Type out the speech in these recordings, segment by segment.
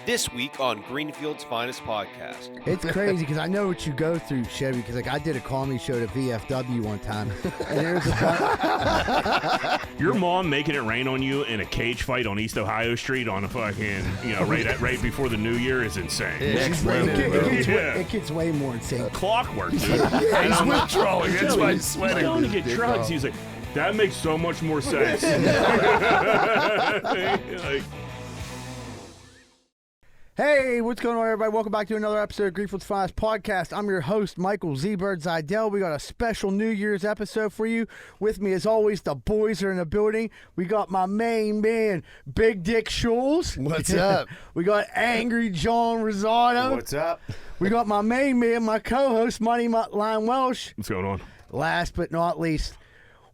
This week on Greenfield's Finest Podcast. It's crazy because I know what you go through, Chevy, because I did a comedy show at VFW one time, and there's a Your mom making it rain on you in a cage fight on East Ohio Street on a fucking, right before the new year is insane. it gets way more insane. Clockwork, dude. Yeah, he's withdrawing. That's why he's sweating. He's going to get drugs. He's like, that makes so much more sense. Hey, what's going on, everybody? Welcome back to another episode of Greenfield's Finest Podcast. I'm your host, Michael Z-Bird Zidell. We got a special New Year's episode for you. With me, as always, the boys are in the building. We got my main man, Big Dick Schulz. What's up? We got Angry John Rosado. What's up? We got my main man, my co-host, Money Line Welsh. What's going on? Last but not least,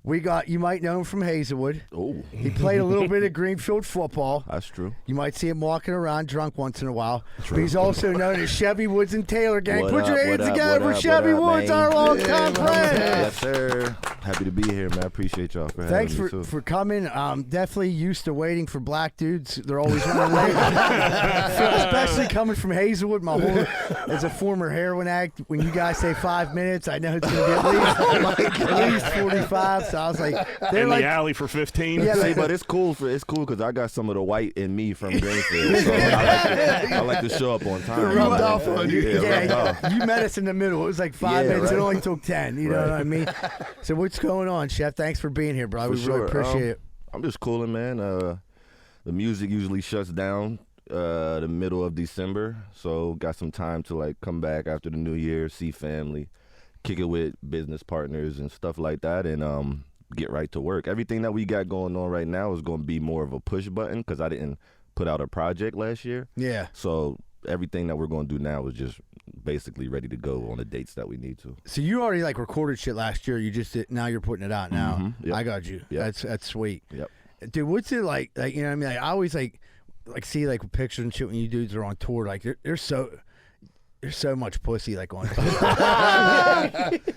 we got, you might know him from Hazelwood. Oh. He played a little bit of Greenfield football. That's true. You might see him walking around drunk once in a while. But he's also known as Chevy Woods and Taylor Gang. Put your hands together for Chevy Woods, our longtime friend. Yes, sir. Happy to be here, man. I appreciate y'all for having me. Thanks for coming. Definitely used to waiting for black dudes. They're always running late. Especially coming from Hazelwood. As a former heroin addict, when you guys say 5 minutes, I know it's going to be at least 45. So I was like, they're in like, the alley for 15. Yeah, See, but it's cool because I got some of the white in me from Greenfield. So I like to show up on time. rubbed off on you. Yeah, you met us in the middle. It was like 5 minutes. Right. It only took 10. You know what I mean? So what's going on, Chef? Thanks for being here, bro. We really appreciate it. I'm just cooling, man. The music usually shuts down the middle of December, so got some time to come back after the New Year, see family, kick it with business partners and stuff like that, and get right to work. Everything that we got going on right now is going to be more of a push button because I didn't put out a project last year. Yeah. So everything that we're going to do now is just basically ready to go on the dates that we need to. So you already recorded shit last year. You just now you're putting it out now. Mm-hmm. Yep. I got you. Yep. That's sweet. Yep. Dude, what's it like? Like, you know what I mean? I always see pictures and shit when you dudes are on tour. Like there's so much pussy on.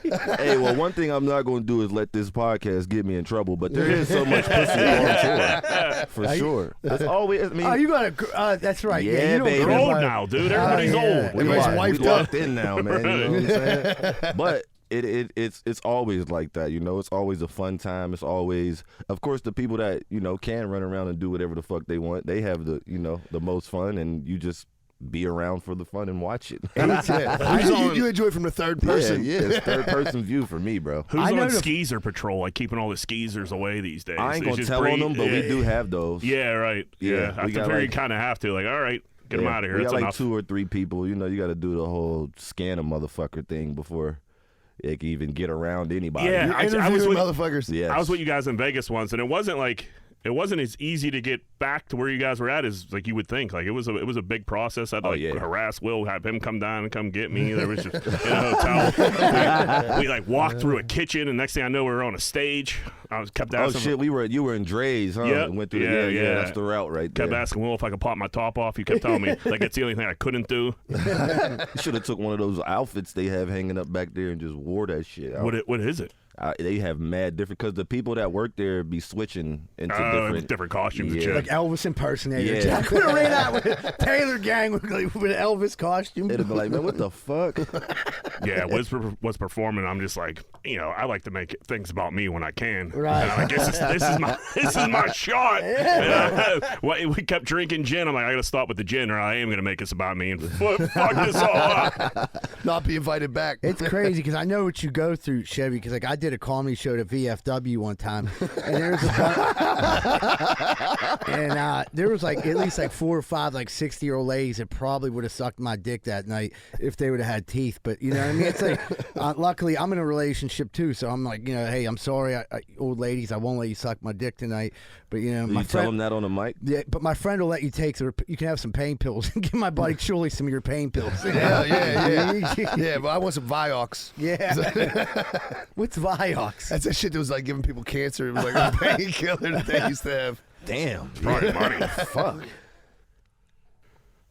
Hey, well, one thing I'm not going to do is let this podcast get me in trouble, but there is so much pussy on tour, for sure. That's always. I mean, oh, you got a. That's right. Yeah, you baby. We're old now, dude. Everybody's old. Everybody's locked in now, man. You know what I'm saying? But it's always like that, It's always a fun time. It's always, of course, the people that can run around and do whatever the fuck they want. They have the the most fun, and you just be around for the fun and watch it. You enjoy it from the third person. Yeah, it's third person view for me, bro. Who's on skeezer patrol, keeping all the skeezers away these days? I ain't gonna tell on them, but we do have those. Yeah, right. Yeah, I figure you kind of have to. All right, get them out of here. We That's got enough. 2 or 3 people. You got to do the whole scan a motherfucker thing before it can even get around anybody. Yeah, I was with motherfuckers. Yes. I was with you guys in Vegas once, and it wasn't as easy to get back to where you guys were at as you would think. It was a big process. I'd harass Will, have him come down and come get me. There was just in a hotel. We walked through a kitchen, and next thing I know, we were on a stage. I was kept asking. Oh shit, you were in Dre's, huh? Yeah, went through that's the route right there. Kept asking Will if I could pop my top off. He kept telling me it's the only thing I couldn't do. You should have took one of those outfits they have hanging up back there and just wore that shit out. What is it? They have mad different, because the people that work there be switching into different costumes and shit. Like Elvis impersonators. Yeah. I could have ran out with Taylor Gang with Elvis costume. It'd be like, man, what the fuck? Yeah, was performing. I'm just I like to make things about me when I can. Right. I guess this is my shot. We kept drinking gin. I'm like, I got to stop with the gin, or I am going to make this about me and fuck this all up. Not be invited back. It's crazy because I know what you go through, Chevy, because I did a comedy show at VFW one time, and there was there was at least 4 or 5 60-year-old ladies that probably would have sucked my dick that night if they would have had teeth. But you know what I mean? It's luckily I'm in a relationship too, so I'm hey, I'm sorry, old ladies, I won't let you suck my dick tonight. But my friend, tell them that on the mic? Yeah, but my friend will let you take. You can have some pain pills and give my buddy Shirley some of your pain pills. Yeah, but I want some Vioxx. Yeah. What's Vioxx? That's that shit that was giving people cancer. It was a painkiller that they used to have. Damn. Probably money. Fuck.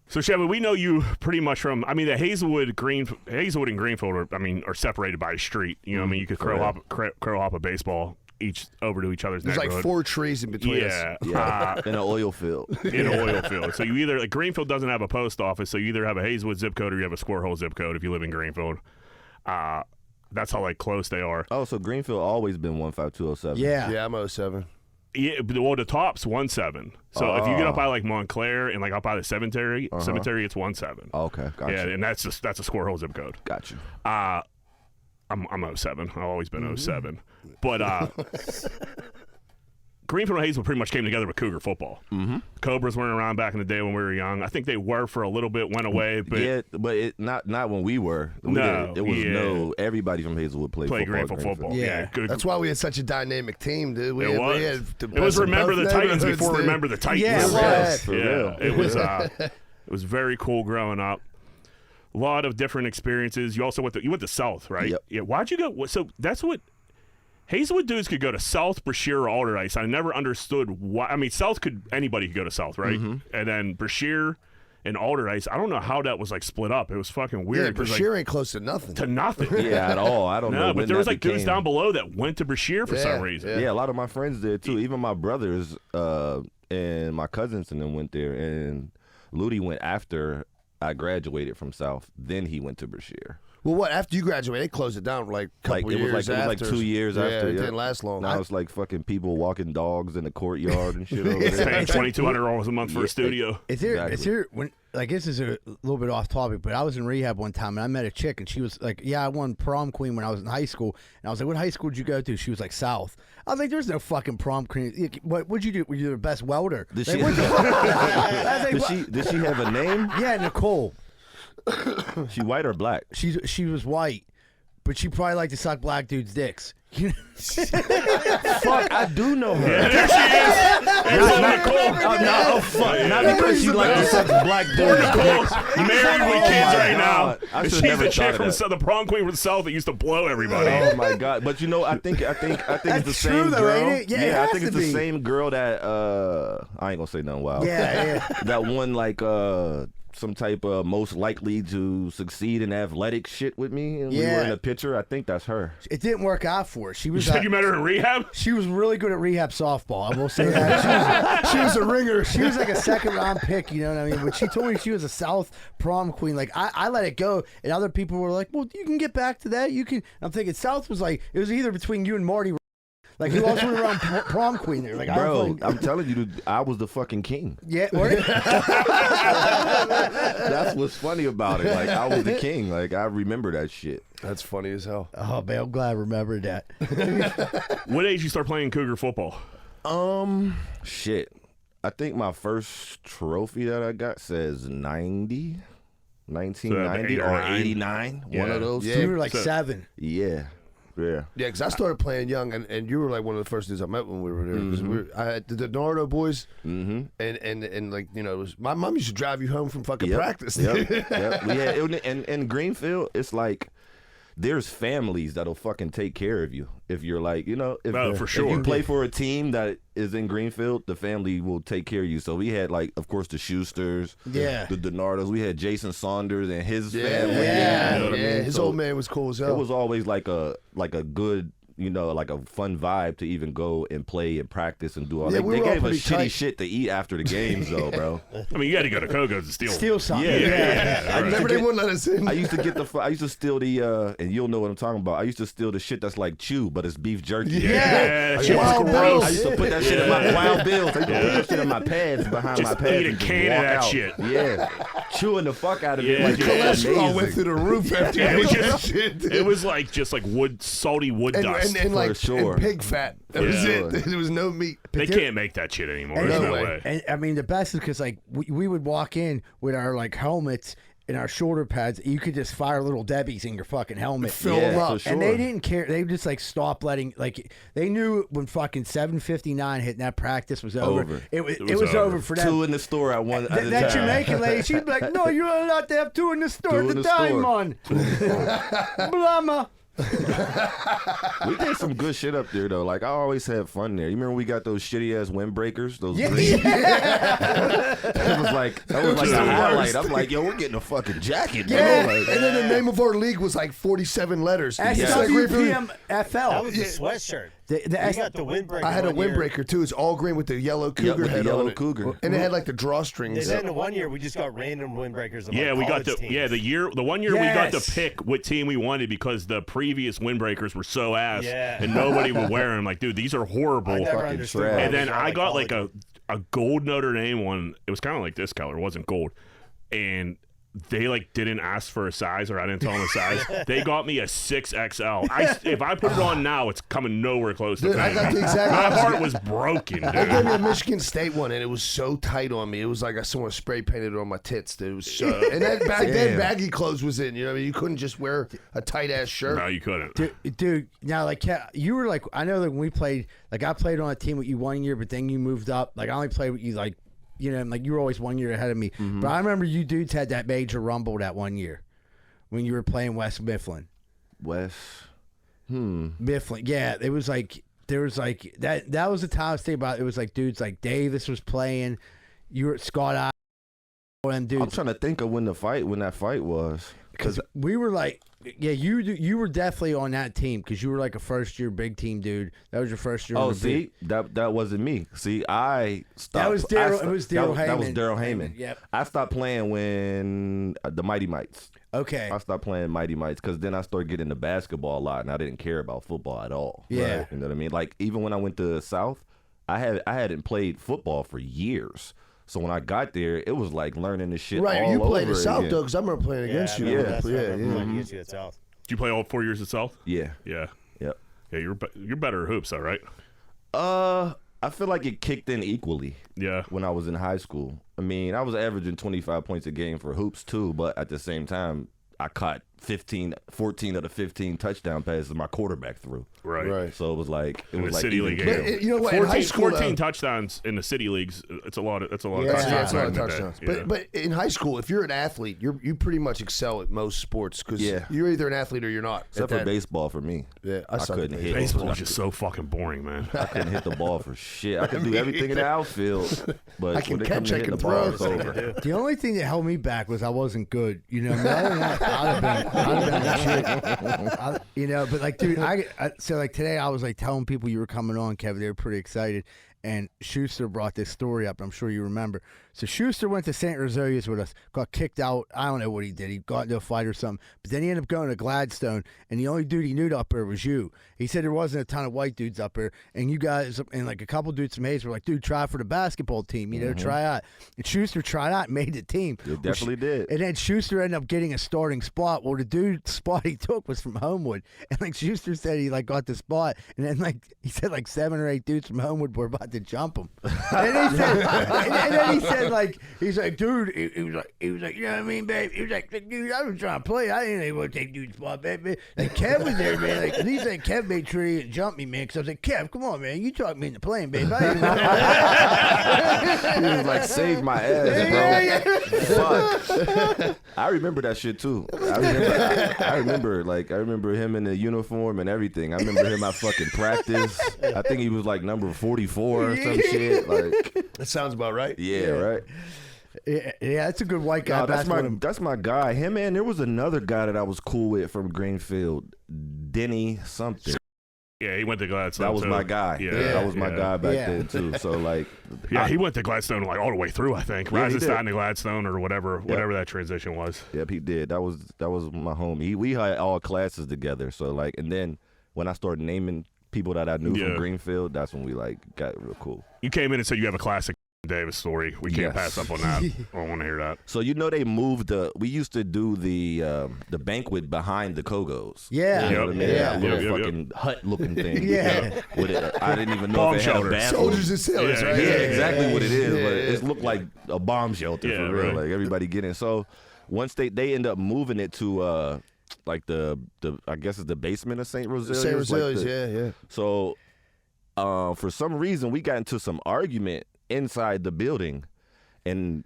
So, Chevy, we know you pretty much from, the Hazelwood and Greenfield are separated by a street. You know what I mean? You could crow hop a baseball over to each other's There's neighborhood. like 4 trees in between us. Yeah, in an oil field. In an oil field. So you either, like, Greenfield doesn't have a post office, so you either have a Hazelwood zip code or you have a Square Hole zip code if you live in Greenfield. That's how, like, close they are. Oh, so Greenfield always been 15207. Yeah. Yeah, I'm 07. Yeah, well, the top's 17. So if you get up by, like, Montclair and, like, up by the cemetery, it's 17. Okay, gotcha. Yeah, and that's a Square Hole zip code. Gotcha. I'm 07. I've always been 07. But Greenfield and Hazelwood pretty much came together with Cougar football. Mm-hmm. Cobras weren't around back in the day when we were young. I think they were for a little bit, went away. But yeah, but not when we were. It was everybody from Hazelwood played Greenfield football. Yeah. Good. That's why we had such a dynamic team, dude. It was Remember the Titans before Remember the Titans. Yeah, it was. For real. It was. It was very cool growing up. A lot of different experiences. You also went to South, right? Yep. Yeah. Why'd you go? So that's what Hazelwood dudes could go to South, Brashear, or Alderdice. I never understood why. I mean, anybody could go to South, right? Mm-hmm. And then Brashear and Alderdice. I don't know how that was like split up. It was fucking weird. Yeah, Brashear ain't close to nothing. To nothing. Yeah, at all. I don't know. No, but there was like dudes down below that went to Brashear for some reason. Yeah, a lot of my friends did too. Even my brothers and my cousins and them went there. And Ludi went after I graduated from South. Then he went to Brashear. Well, what, after you graduated, they closed it down like a couple years after. It was like 2 years after. It didn't last long. Now it's like fucking people walking dogs in the courtyard and shit over there. Paying $2,200 a month for a studio. Is there when, like, this is a little bit off topic, but I was in rehab one time and I met a chick and she was like, yeah, I won prom queen when I was in high school. And I was like, what high school did you go to? She was like, South. I was like, there's no fucking prom queen. What'd you do? Were you the best welder? Did like, did she have a name? Yeah, Nicole. She white or black? She was white, but she probably liked to suck black dudes' dicks. Fuck, I do know her. Yeah, there she is. Fuck. Not because she liked to suck black dudes' dicks. Married with kids right now. She's the chick from the prom queen from the South that used to blow everybody. Oh my god! But you know, I think it's the same though, girl. ain't it? Yeah, it I has think to it's be. the same girl that I ain't gonna say nothing wild. Yeah. That won like some type of most likely to succeed in athletic shit with me, and we were in a picture. I think that's her. It didn't work out for her. She was. You said you met her in rehab? She was really good at rehab softball. I will say that. She was a ringer. She was like a second-round pick. You know what I mean? When she told me she was a South prom queen, like I let it go, and other people were like, "Well, you can get back to that. You can." I'm thinking South was like it was either between you and Marty. Like, who else went around prom queen there? Like, bro, I'm telling you, I was the fucking king. Yeah, that's what's funny about it. Like, I was the king. Like, I remember that shit. That's funny as hell. Oh man, I'm glad I remembered that. What age you start playing Cougar football? Shit. I think my first trophy that I got says 1990 So or 89. Yeah. One of those. So you were like 7. Yeah. Yeah, because I started playing young, and you were like one of the first dudes I met when we were there. Mm-hmm. I had the Nardo boys, and like, you know, it was, my mom used to drive you home from fucking practice. Yep. We had in Greenfield. It's like there's families that'll fucking take care of you if you're like, you know, for sure. If you play for a team that is in Greenfield, the family will take care of you. So we had, like, of course, the Schusters, the Donardos. We had Jason Saunders and his family. Yeah, you know what I mean? His so old man was cool as hell. It was always like a good, you know, like a fun vibe to even go and play and practice and do all that. They gave us shitty shit to eat after the games, though, bro. I mean, you had to go to Kogo's to steal something. Yeah. I remember they wouldn't let us in. I used to steal the, and you'll know what I'm talking about. I used to steal the shit that's like chew, but it's beef jerky. Yeah. That shit was gross. I used to put that shit in my Wild Bills. I used to put that shit in my pads behind my pads. Eat a can of that shit. Yeah. Chewing the fuck out of it. Yeah, Like, cholesterol went through the roof after it was like just like salty wood dust. And like, for sure. And pig fat. That was it. There was no meat. They can't make that shit anymore. And There's no way. And I mean, the best is because, like, we would walk in with our, like, helmets and our shoulder pads. You could just fire little Debbies in your fucking helmet. Fill them up. For sure. And they didn't care. They would just, like, stop letting, like, they knew when fucking 7:59 hit and that practice was over. It was over for them. 2 in the store at one. That Jamaican lady, she'd be like, no, you're not allowed to have 2 in the store at the time, man. Blama. We did some good shit up there, though. Like, I always had fun there. You remember we got those shitty ass windbreakers? Those green. That was like the highlight. I'm like, yo, we're getting a fucking jacket, bro. Yeah. Like, And then the name of our league was like 47 letters. SWPMFL. That was the sweatshirt. The You got the windbreaker. I had a one year. windbreaker too. It's all green with the yellow cougar with the head yellow on it. cougar. And it had like the drawstrings. And then the 1 year we just got random windbreakers. Of Yeah, like we got college teams. the 1 year we got to Yes. pick what team we wanted because the previous windbreakers were so ass Yeah. and nobody would wear them. Like, dude, these are horrible. I never fucking understood. trash. why And we then got, I got like college- a gold Notre Dame one. It was kind of like this color. It wasn't gold. And they like didn't ask for a size, or I didn't tell them a size. They got me a 6XL. If I put it on now, it's coming nowhere close to Dude, I fitting. got the exact My opposite. heart was broken, They gave dude. me a Michigan State one, and it was so tight on me. It was like someone spray painted it on my tits. Dude. It was so. And then back then, baggy clothes was in. You know, what I mean, you couldn't just wear a tight ass shirt. No, you couldn't. Dude, now like you were like, I know that when we played, like I played on a team with you 1 year, but then you moved up. Like I only played with you like, you know, like you were always 1 year ahead of me. But I remember you dudes had that major rumble that 1 year when you were playing West Mifflin. Mifflin, yeah, it was like there was like that. That was the time I was thinking about. It was like dudes like Davis was playing. You were Scott. And dudes. I'm trying to think of when that fight was. Because we were like, yeah, you were definitely on that team because you were like a first year big team dude. That was your first year. Oh, on the see, that wasn't me. See, I stopped. That was Daryl. It was Daryl Heyman. That was Daryl Heyman. Yep. I stopped playing when the Mighty Mites. Okay. I stopped playing Mighty Mites because then I started getting into basketball a lot, and I didn't care about football at all. Yeah. Right? You know what I mean? Like even when I went to South, I hadn't played football for years. So when I got there, it was like learning this shit Right, all you played over at South again. though, because I remember playing against you. Yeah. That's right. I remember yeah. playing against you at South. Did you play all 4 years at South? Yeah. Yeah. Yep. Yeah, you're better at hoops, though, right? I feel like it kicked in equally Yeah. when I was in high school. I mean, I was averaging 25 points a game for hoops too, but at the same time, I caught 14 of the 15 touchdown passes my quarterback threw. Right. So it was like In the like city even league killed. game. But you know what? In 14, high school, 14 touchdowns in the city leagues. It's a lot of touchdowns. Yeah, it's a lot of back in the day. touchdowns. Yeah. But in high school, if you're an athlete, you pretty much excel at most sports because Yeah. you're either an athlete or you're not. Except At for that- baseball for me. Yeah, I suck at couldn't hit. baseball was just so fucking boring, man. I couldn't hit the ball for shit. I could do everything in the outfield, but I can when it comes catch, to I hitting can the ball, throw. it's over. The only thing that held me back was I wasn't good. You know, other than that, I'd have been shit. You know, but like, dude, so like today I was like telling people you were coming on, Kevin. They were pretty excited. And Schuster brought this story up. I'm sure you remember. So Schuster went to St. Rosalia's with us, got kicked out. I don't know what he did. He got into a fight or something. But then he ended up going to Gladstone, and the only dude he knew up there was you. He said there wasn't a ton of white dudes up there, and you guys and like a couple dudes from Hayes were like, dude, try for the basketball team. You know, try out. And Schuster tried out and made the team. It definitely did. And then Schuster ended up getting a starting spot. Well, the dude spot he took was from Homewood. And like Schuster said he like got the spot. And then like he said like 7 or 8 dudes from Homewood were about to jump him. And he said and then he said like he's like, dude, he was like, you know what I mean, babe? He was like, dude, I was trying to play. I didn't want to take dude's spot, baby. Like Kev was there, man. Like, and he said Kev made sure he didn't jump me, man. Because I was like, Kev, come on, man. You talked me into playing, babe. I didn't He was like, save my ass, bro. Fuck. I remember that shit too. I remember him in the uniform and everything. I remember him at fucking practice. I think he was like number 44 or some shit. Like, That sounds about right. yeah, right. Yeah, that's a good white guy. No, basketball. that's my guy. Him, and there was another guy that I was cool with from Greenfield, Denny something. Yeah, he went to Gladstone. That was too. my guy. Yeah, That was my guy back Yeah. then too. So like, Yeah, he went to Gladstone like all the way through. I think Yeah, he did. Rising to Gladstone or whatever that transition was. yep, he did. That was my homie. We had all classes together. So like, and then when I started naming people that I knew Yeah. from Greenfield, that's when we like got real cool. You came in and said you have a classic Davis story. We can't Yes. pass up on that. I want to hear that. So you know they moved we used to do the banquet behind the Kogos. Yeah. You know what I mean? Yeah. That little Yep. fucking hut looking thing. Yeah. With it, I didn't even know Bomb if it had shelter. a bathroom. Soldiers and sailors, Yeah, right? Yeah, exactly what it is. Yeah, But yeah. it looked like a bomb shelter Yeah, for real. right. Like everybody getting. So once they end up moving it to like the I guess it's the basement of St. Rosalia's. St. like Rosalia's, the- yeah. So for some reason we got into some argument inside the building, and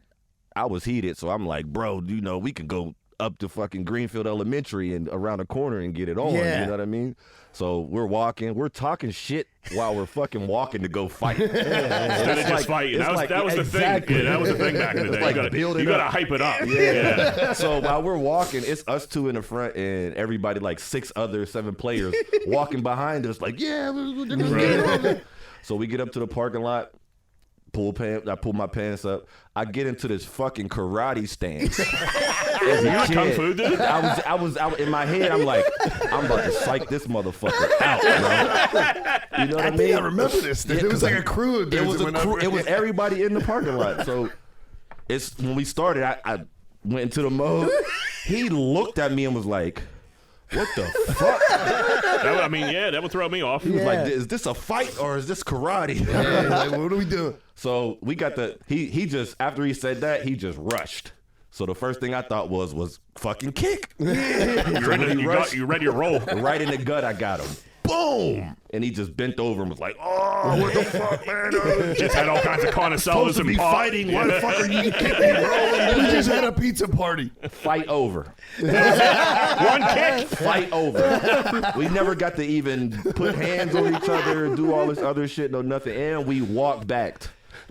I was heated. So I'm like, bro, you know, we can go up to fucking Greenfield Elementary and around the corner and get it on. Yeah. You know what I mean? So we're talking shit while we're fucking walking to go fight. Instead of just fighting. That was the thing. Yeah, that was the thing back in the day. Like you gotta hype it up. Yeah. So while we're walking, it's us two in the front and everybody, like 7 players walking behind us, like, yeah. So we get up to the parking lot. I pull my pants up. I get into this fucking karate stance. You a kung fu dude? I was in my head. I'm like, I'm about to psych this motherfucker out. Bro. You know what I mean? I remember this. It was like a crew of dudes. It was everybody in the parking lot. So it's when we started. I went into the mode. He looked at me and was like, what the fuck? That would throw me off. He was like, is this a fight or is this karate? Like, what are we doing? So we got he just, after he said that, he just rushed. So the first thing I thought was fucking kick. You ready to roll. Right in the gut, I got him. Boom! And he just bent over and was like, oh, what the fuck, man? Just had all kinds of connoisseurs and fighting. Why the fuck are you kicking me, bro? We just had a pizza party. Fight over. One kick. Fight over. We never got to even put hands on each other, do all this other shit, no nothing. And we walked back.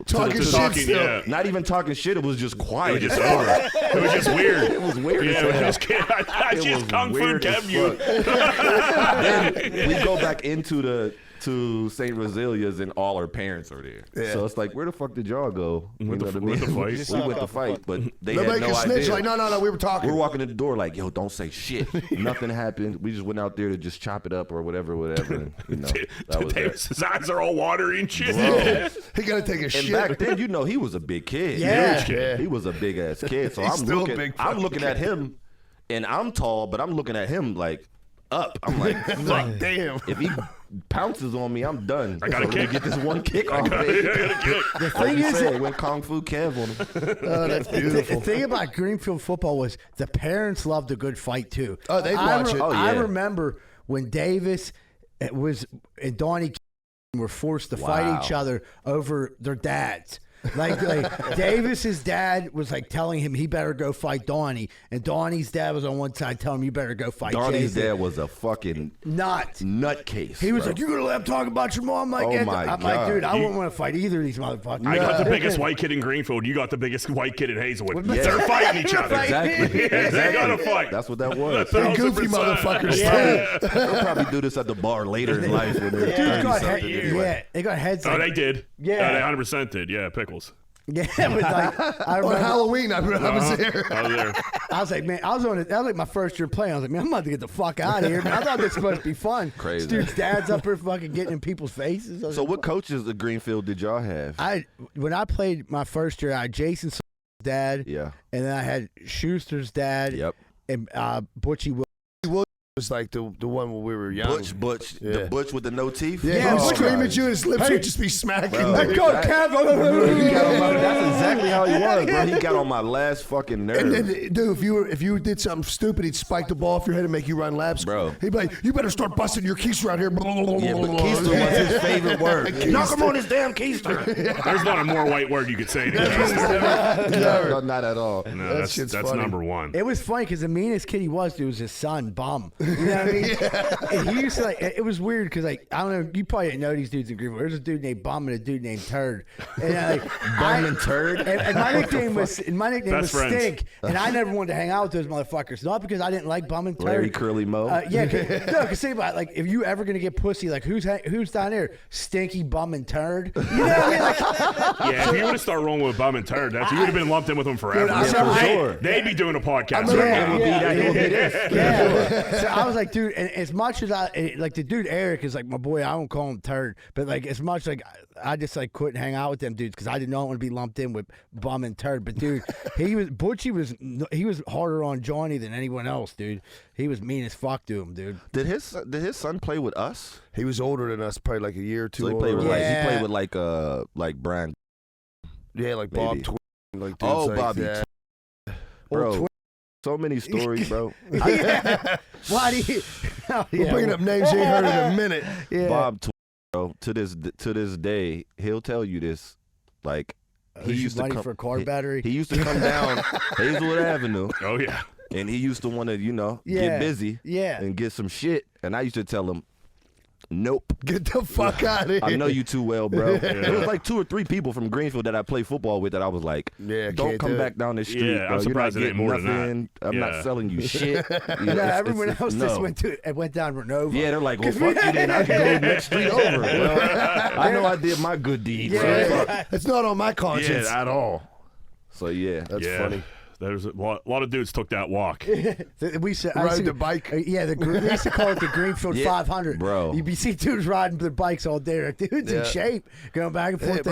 Talking shit still. Yeah. Not even talking shit. It was just quiet. It was just weird. It was weird. Yeah, I just kung fu kept you. Then we go back into to St. Rosilia's and all our parents are there. Yeah. So it's like, where the fuck did y'all go? With the fight. We went to fight, but they had Nobody no can snitch. idea. Like, no, we were talking. We're walking in the door like, yo, don't say shit. Nothing happened. We just went out there to just chop it up or whatever. And, that was that. His eyes are all watery and shit. Bro, he got to take a And shit. back then, he was a big kid. Yeah. Huge kid. He was a big ass kid. So He's still a big I'm looking at him, and I'm tall, but I'm looking at him like up. I'm like, fuck, damn. if he pounces on me, I'm done. I gotta get this one kick off. The thing is, went Kung Fu Kev on him. Oh, that's beautiful. the thing about Greenfield football was the parents loved a good fight too. Oh, they'd watch it. Oh, I yeah. remember when Davis and Donnie were forced to fight each other over their dads. Like Davis's dad was like telling him he better go fight Donnie, and Donnie's dad was on one side telling him you better go fight Donnie's Jason. dad was a fucking He nutcase. was bro. like, "You gonna let him talk about your mom like Oh, that?" my I'm like, God. dude, I wouldn't want to fight either of these motherfuckers. I got the biggest white kid in Greenfield. You got the biggest white kid in Hazelwood. Yeah. They're fighting each other. Exactly. They gotta fight. That's what that was. They goofy 1,000%. motherfuckers. Yeah. They'll probably do this at the bar later in life when they're Dudes got 30-something anyway. they got heads. Oh, Like, they did. Yeah. They 100% did. Yeah, pickles. yeah, but like, I On remember. Halloween, I was there. I was there. I was like, man, that was like my first year playing. I was like, man, I'm about to get the fuck out of here. Man, I thought this was supposed to be fun. Crazy. This dude's dad's up here fucking getting in people's faces. I was So like, what coaches at Greenfield did y'all have? when I played my first year, I had Jason's dad, Yeah. and then I had Schuster's dad, Yep. and Butchie Will. It was like the one when we were young. Butch, Yeah. the Butch with the no teeth. Yeah, he Yeah, would oh, scream God. at you and his lips would just be smacking. Bro, Like, Go, That's exactly how he was, bro. He got on my last fucking nerve. and then, dude, if you did something stupid, he'd spike the ball off your head and make you run laps. Bro. He'd be like, you better start busting your keister out here. Yeah, but keister was his favorite word. Knock him on his damn keister. There's not a more white word you could say. Than that. No, not at all. No, that's shit's that's funny. number one. It was funny because the meanest kid he was, dude, was his son, Bum. You know what I mean? And he used to like. It was weird because like I don't know. You probably didn't know these dudes in Greenville. There's a dude named Bum and a dude named Turd. And like Bum and Turd. And my nickname was Best friends. Stink. And I never wanted to hang out with those motherfuckers. Not because I didn't like Bum and Turd. Larry Curly Moe. Yeah, because think about it, like if you ever gonna get pussy, like who's down there? Stinky Bum and Turd. You know what I mean? Like, Yeah, if you would have started rolling with Bum and Turd, you would have been lumped in with them forever. Dude, for sure. They'd be doing a podcast Yeah, right now. yeah. So I was like, dude, and as much as like the dude Eric is like my boy, I don't call him Turd, but like as much like I just like couldn't hang out with them dudes because I did not want to be lumped in with Bum and Turd. But dude, Butchie was harder on Johnny than anyone else, dude. He was mean as fuck to him, dude. Did his son play with us? He was older than us, probably like a year or two. So he played with Yeah. he played with like Brian. Yeah, like Bob Maybe. Twin. Like dudes Oh, like Bobby. that. Bro, so many stories, bro. Yeah. Why do you? Oh, We're yeah. bringing up names you ain't heard in a minute. Yeah. Bob, bro, to this day, he'll tell you this. Like he Who's used to money come for a car battery. He used to come down Hazelwood Avenue, Oh yeah. And he used to want to, get busy and get some shit. And I used to tell him, nope. Get the fuck out of here. I know you too well, bro. There was like 2 or 3 people from Greenfield that I play football with that I was like, don't come back down this street, Yeah, bro. I'm surprised You're it not ain't more getting than nothing. that. I'm not selling you shit. Everyone else just went down Renova. Yeah, they're like, well, fuck you then. I can go next street over. Well, I know I did my good deed. Yeah, it's not on my conscience. Yeah, at all. So, That's funny. There's a lot of dudes took that walk. We used to ride the bike. We used to call it the Greenfield 500. Bro. You see dudes riding their bikes all day. Like, dude's in shape, going back and forth.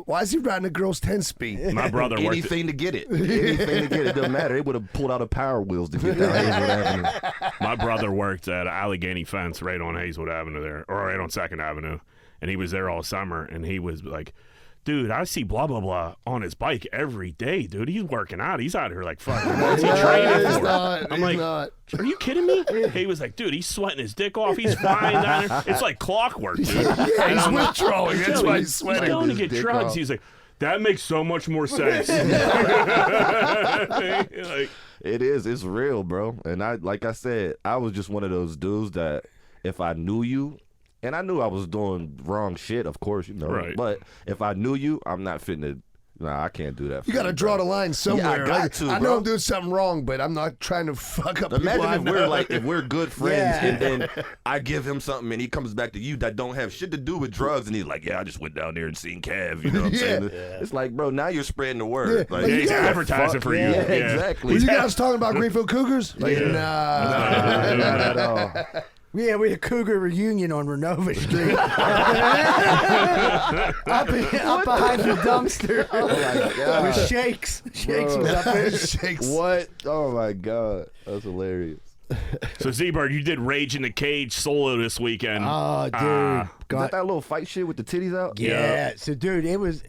Why is he riding a girl's 10-speed? My brother worked. Anything to get it. Anything to get it. Doesn't matter. They would have pulled out a Power Wheels to get down Hazelwood Avenue. My brother worked at Allegheny Fence right on Hazelwood Avenue there, or right on 2nd Avenue, and he was there all summer, and he was like, dude, I see blah, blah, blah on his bike every day, dude. He's working out. He's out here like, fucking, what's he training for? I'm like, are you kidding me? He was like, dude, he's sweating his dick off. He's flying down there. It's like clockwork, dude. Yeah, he's withdrawing. That's why he's sweating. He's going to get drugs. He's like, that makes so much more sense. It is. It's real, bro. And like I said, I was just one of those dudes that if I knew you, and I knew I was doing wrong shit, of course, Right. But if I knew you, I'm not fitting to. Nah, I can't do that. You got to draw the line somewhere. Yeah, I got to, I bro. know I'm doing something wrong, but I'm not trying to fuck up. Imagine if we're good friends, Yeah. and then I give him something, and he comes back to you that don't have shit to do with drugs, and he's like, "Yeah, I just went down there and seen Cav." You know what I'm saying? It's like, bro, now you're spreading the word. Yeah. Like, Yeah, he's advertising for you. Yeah, Yeah. exactly. Were you guys talking about Greenfield Cougars? Like, Not at all. Yeah, we had a Cougar reunion on Renova Street. up behind the dumpster. Oh my God. With Shakes. Shakes was up there. Shakes. What? Oh my God, that's hilarious. So, Z-Bird, you did Rage in the Cage solo this weekend. Oh, dude. Is that little fight shit with the titties out? Yeah. So, dude, it was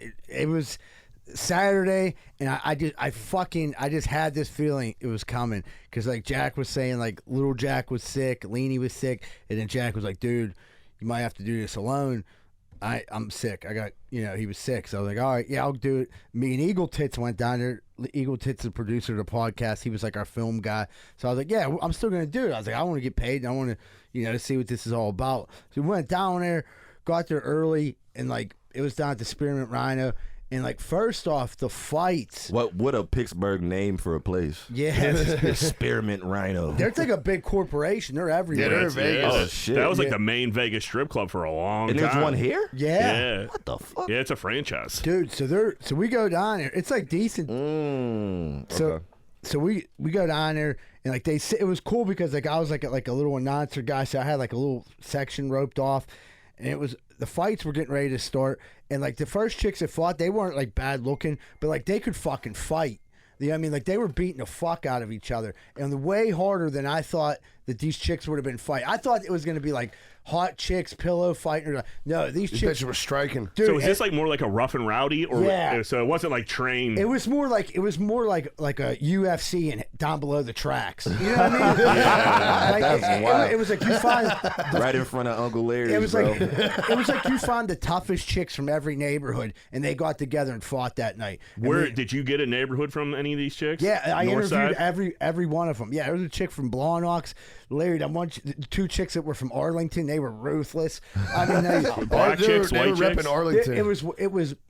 Saturday, and I just had this feeling it was coming because like Jack was saying, like little Jack was sick, Leanie was sick, and then Jack was like, dude, you might have to do this alone. I'm sick. I got, he was sick. So I was like, all right, yeah, I'll do it. Me and Eagle Tits went down there. Eagle Tits, the producer of the podcast, he was like our film guy. So I was like, yeah, I'm still going to do it. I was like, I want to get paid and I want to, to see what this is all about. So we went down there, got there early, and like it was down at the Spearmint Rhino. And like first off, the fights. What a Pittsburgh name for a place. Yeah. Spearmint Rhino. They're like a big corporation. They're everywhere. Yeah, they're Vegas. Oh, shit. That was like the main Vegas strip club for a long And time. there's one here? Yeah. Yeah. What the fuck? Yeah, it's a franchise. Dude, so we go down there. It's like decent. Okay. So we go down there and like they say it was cool because like I was like a little announcer guy, so I had like a little section roped off, and it was the fights were getting ready to start, and like the first chicks that fought, they weren't like bad looking, but like they could fucking fight. You know what I mean? Like they were beating the fuck out of each other, and way harder than I thought that these chicks would have been fighting. I thought it was going to be like hot chicks pillow fighting. No, these chicks were striking. Dude, So is this like more like a rough and rowdy, or Yeah. So it wasn't like trained? It was more like a UFC and down below the tracks. You know what I mean? Like, That's wild. it was like you find Right in front of Uncle Larry's, it was bro. like you find the toughest chicks from every neighborhood, and they got together and fought that night. And Where did you get a neighborhood from any of these chicks? Yeah, I North interviewed side? every one of them. Yeah, there was a chick from Blawnox, Larry. Two chicks that were from Arlington. They were ruthless. I mean, Black chicks, they white were chicks. repping Arlington.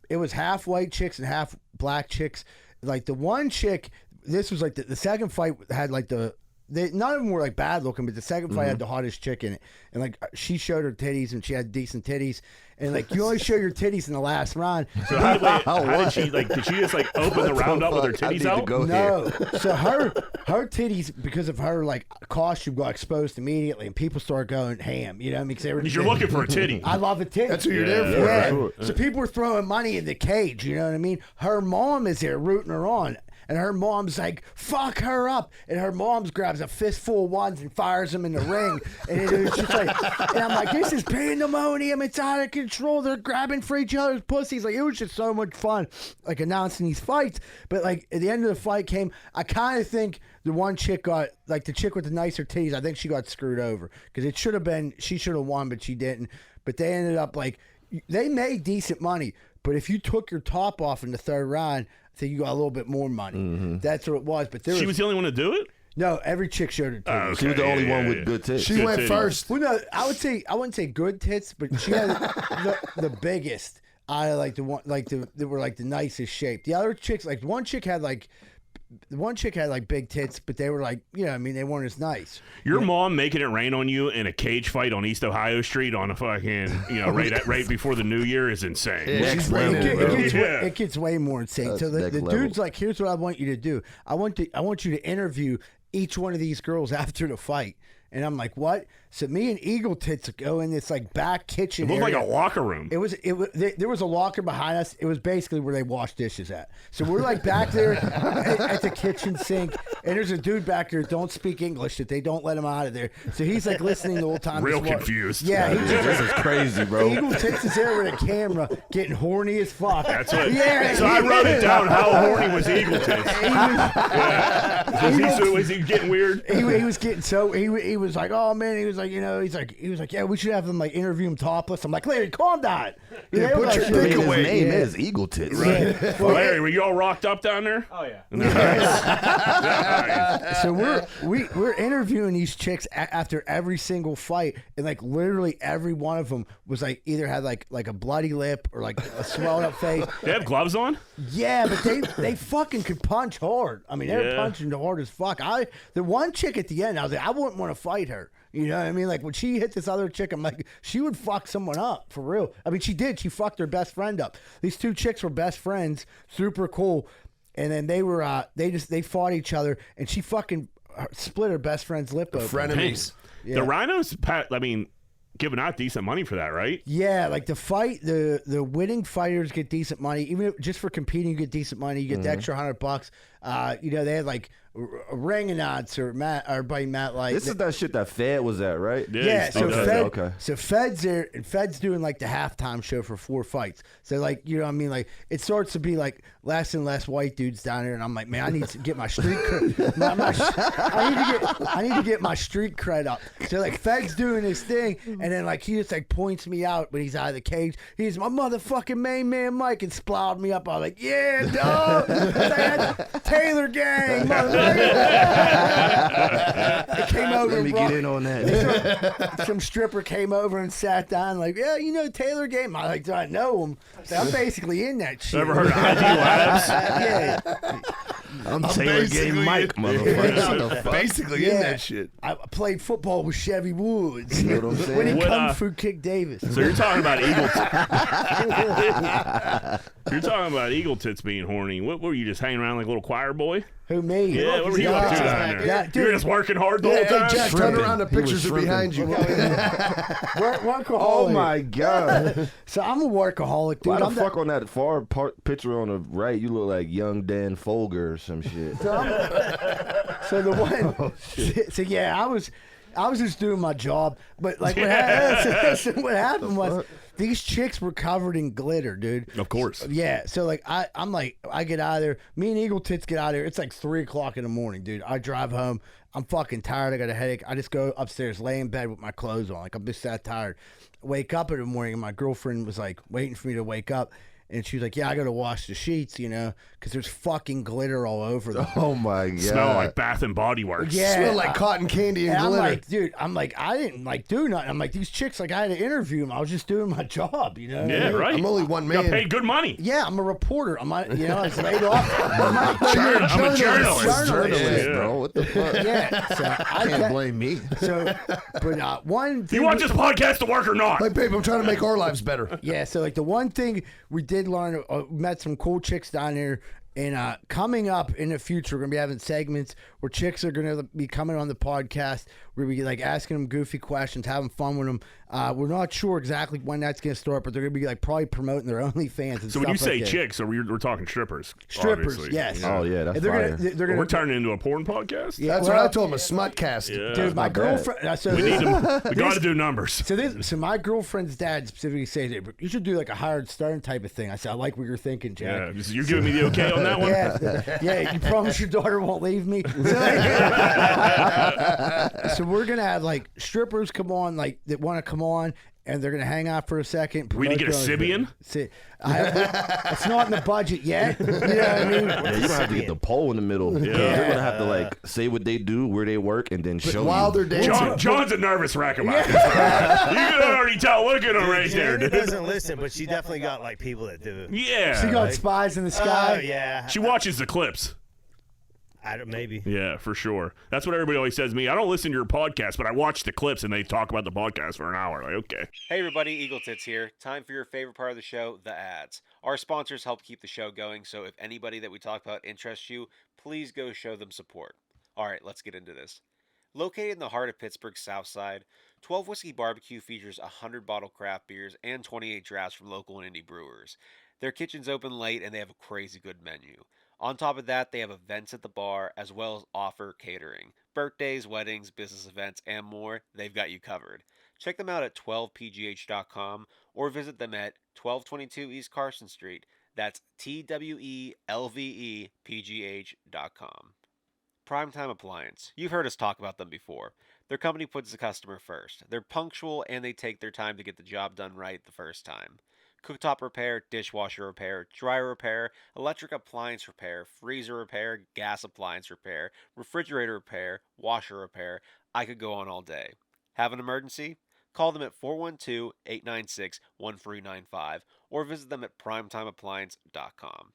it was half white chicks and half black chicks. Like the one chick, this was like the second fight had like none of them were like bad looking, but the second fight had the hottest chick in it, and like she showed her titties and she had decent titties, and like you only show your titties in the last round. So how did she like? Did she just like open the round up with her I need titties to out? go No, so her titties, because of her like costume, got exposed immediately, and people started going ham. You know what I mean? 'Cause they were, Because you're looking for a titty. I love a titty. That's what you're there for. Yeah. Right? So people were throwing money in the cage. You know what I mean? Her mom is there rooting her on. And her mom's like, fuck her up. And her mom's grabs a fistful of ones and fires them in the ring. And it was just like, and I'm like, this is pandemonium. It's out of control. They're grabbing for each other's pussies. Like, it was just so much fun, like, announcing these fights. But, like, at the end of the fight came, I kind of think the one chick got, like, the chick with the nicer titties, I think she got screwed over. Because it should have been, she should have won, but she didn't. But they ended up, like, they made decent money. But if you took your top off in the third round, I think you got a little bit more money. That's what it was. But She was the only one to do it? No, every chick showed her tits. Okay, She was the only one with good tits. She Good went titties. first. Well, no, I wouldn't say good tits, but she had the biggest. I like the one they were like the nicest shape. The other chicks, like one chick had like big tits, but they were like, I mean, they weren't as nice. Your mom making it rain on you in a cage fight on East Ohio Street on a fucking, right before the New Year is insane. Yeah, Next she's level, bringing bro. It gets way more insane. That's So the next dude's level. like, here's what I want you to do. I want you to interview each one of these girls after the fight. And I'm like, what? So me and Eagle Tits go in this like back kitchen. It looked like area. a locker room. There was a locker behind us. It was basically where they wash dishes at. So we're like back there at the kitchen sink, and there's a dude back there that don't speak English that they don't let him out of there. So he's like listening the whole time. Real Just confused. Yeah, he's This is crazy, bro. Eagle Tits is there with a camera, getting horny as fuck. That's what. Yeah. So I wrote it down. How horny was Eagle Tits? Was he getting weird? He was getting so he was like, oh man, he was like, yeah, we should have them like interview him topless. I'm like, Larry, calm down. Yeah, put your I dick mean, away. his name is Eagle Tits. Right. Larry, were you all rocked up down there? Oh yeah. Nice. So we're interviewing these chicks after every single fight, and like literally every one of them was like either had like a bloody lip or like a swelled up face. They have gloves on? Yeah, but they fucking could punch hard. I mean, they were Yeah. punching hard as fuck. The one chick at the end, I was like, I wouldn't want to fight her. You know what I mean? Like when she hit this other chick, I'm like, she would fuck someone up for real. I mean, she did. She fucked her best friend up. These two chicks were best friends, super cool. And then they were they fought each other, and she fucking split her best friend's lip open. Frenemies. Yeah. The Rhinos, giving out decent money for that, right? Yeah, like the fight, the winning fighters get decent money. Even just for competing, you get decent money. You get the extra $100. They had like ring announce or everybody Matt like. This is that shit that Fed was at, right? Yeah, so Okay. Fed's there, and Fed's doing like the halftime show for 4 fights. So like, you know what I mean? Like it starts to be like less and less white dudes down there, and I'm like, man, I need to get my street cred. I need to get my street cred up. So like Fed's doing his thing, and then like he just like points me out when he's out of the cage. He's my motherfucking main man Mike, and splowed me up. I was like, yeah, dog, Taylor gang, motherfucker. It came over. Let me get in on that. Some stripper came over and sat down, like, yeah, Taylor game. I like, do I know him? So I'm basically in that shit. Ever heard of ID Labs? Yeah, I'm Taylor Game Mike, motherfucker. Basically in that shit. I played football with Chevy Woods. You know what I'm saying? When he What, kung fu kicked Davis. So you're talking about You're talking about Eagle Tits being horny. What were you, just hanging around like a little choir boy? Who, me? Yeah, what were you up to down there? Yeah, You were dude. just working hard the Hey, whole time? Jack, turn around. The pictures are behind you. Workaholic. Oh my god! So I'm a workaholic, dude. Why the I'm fuck on that far picture on the right? You look like young Dan Folger or some shit. So the one, so yeah, I was just doing my job, but like what happened was these chicks were covered in glitter, dude. Of course. Yeah, so like I'm like I get out of there. Me and Eagle Tits get out of there. It's like 3:00 in the morning, dude. I drive home. I'm fucking tired. I got a headache. I just go upstairs, lay in bed with my clothes on. Like I'm just that tired. Wake up in the morning, and my girlfriend was like waiting for me to wake up. And she was like, yeah, I got to wash the sheets, because there's fucking glitter all over them. Oh my god! Smell like Bath and Body Works. Yeah. Smell like cotton candy and And glitter. I'm like, dude, I didn't like do nothing. I'm like, these chicks, like I had to interview them. I was just doing my job, Yeah, right. I'm only one Got man. paid good money. Yeah, I'm a reporter. I was laid off. I'm a journalist. Journalist, Yeah. bro. What the fuck? Yeah, so I Can't blame me. So, but one thing. You want this podcast to work or not? Like, babe, I'm trying to make our lives better. Yeah, so like the one thing we did learn, met some cool chicks down there. And coming up in the future, we're going to be having segments where chicks are going to be coming on the podcast. We're going to be like asking them goofy questions, having fun with them. We're not sure exactly when that's going to start, but they're going to be like probably promoting their OnlyFans and So stuff when you say like that. chicks, so we're talking strippers. Strippers, obviously. yes. Oh yeah, that's And they're fire. gonna, they're gonna, We're turning into a porn podcast? Yeah, That's well, what I told him, a smut cast. Yeah. Dude, my not bad. girlfriend. So We need them. We got to do numbers. So my girlfriend's dad specifically said, you should do like a Howard Stern type of thing. I said, I like what you're thinking, Yeah, Jack. you're giving me the okay on that one? Yeah, you promise your daughter won't leave me? So we're going to have like strippers come on, like that want to come on. and they're going to hang out for a second. We need to get a Sibian? It's not in the budget yet. You know what I mean? Yeah, you don't have to get the pole in the middle. Yeah. You're going to have to, like, say what they do, where they work, and then show while you. they're dancing. John's a nervous wreck about this. You can already tell. Look at him right there. Janet doesn't listen, but she definitely got like people that do. Yeah. She got spies in the sky. Oh yeah. She watches the clips. Maybe. Yeah, for sure. That's what everybody always says to me. I don't listen to your podcast, but I watch the clips and they talk about the podcast for an hour. Like, okay. Hey everybody, Eagle Tits here. Time for your favorite part of the show, the ads. Our sponsors help keep the show going, so if anybody that we talk about interests you, please go show them support. Alright, let's get into this. Located in the heart of Pittsburgh's South Side, 12 Whiskey Barbecue features 100 bottle craft beers and 28 drafts from local and indie brewers. Their kitchen's open late and they have a crazy good menu. On top of that, they have events at the bar as well as offer catering. Birthdays, weddings, business events, and more, they've got you covered. Check them out at 12pgh.com or visit them at 1222 East Carson Street. That's TWELVEPGH.com. Primetime Appliance. You've heard us talk about them before. Their company puts the customer first. They're punctual and they take their time to get the job done right the first time. Cooktop repair, dishwasher repair, dryer repair, electric appliance repair, freezer repair, gas appliance repair, refrigerator repair, washer repair. I could go on all day. Have an emergency? Call them at 412-896-1395 or visit them at primetimeappliance.com.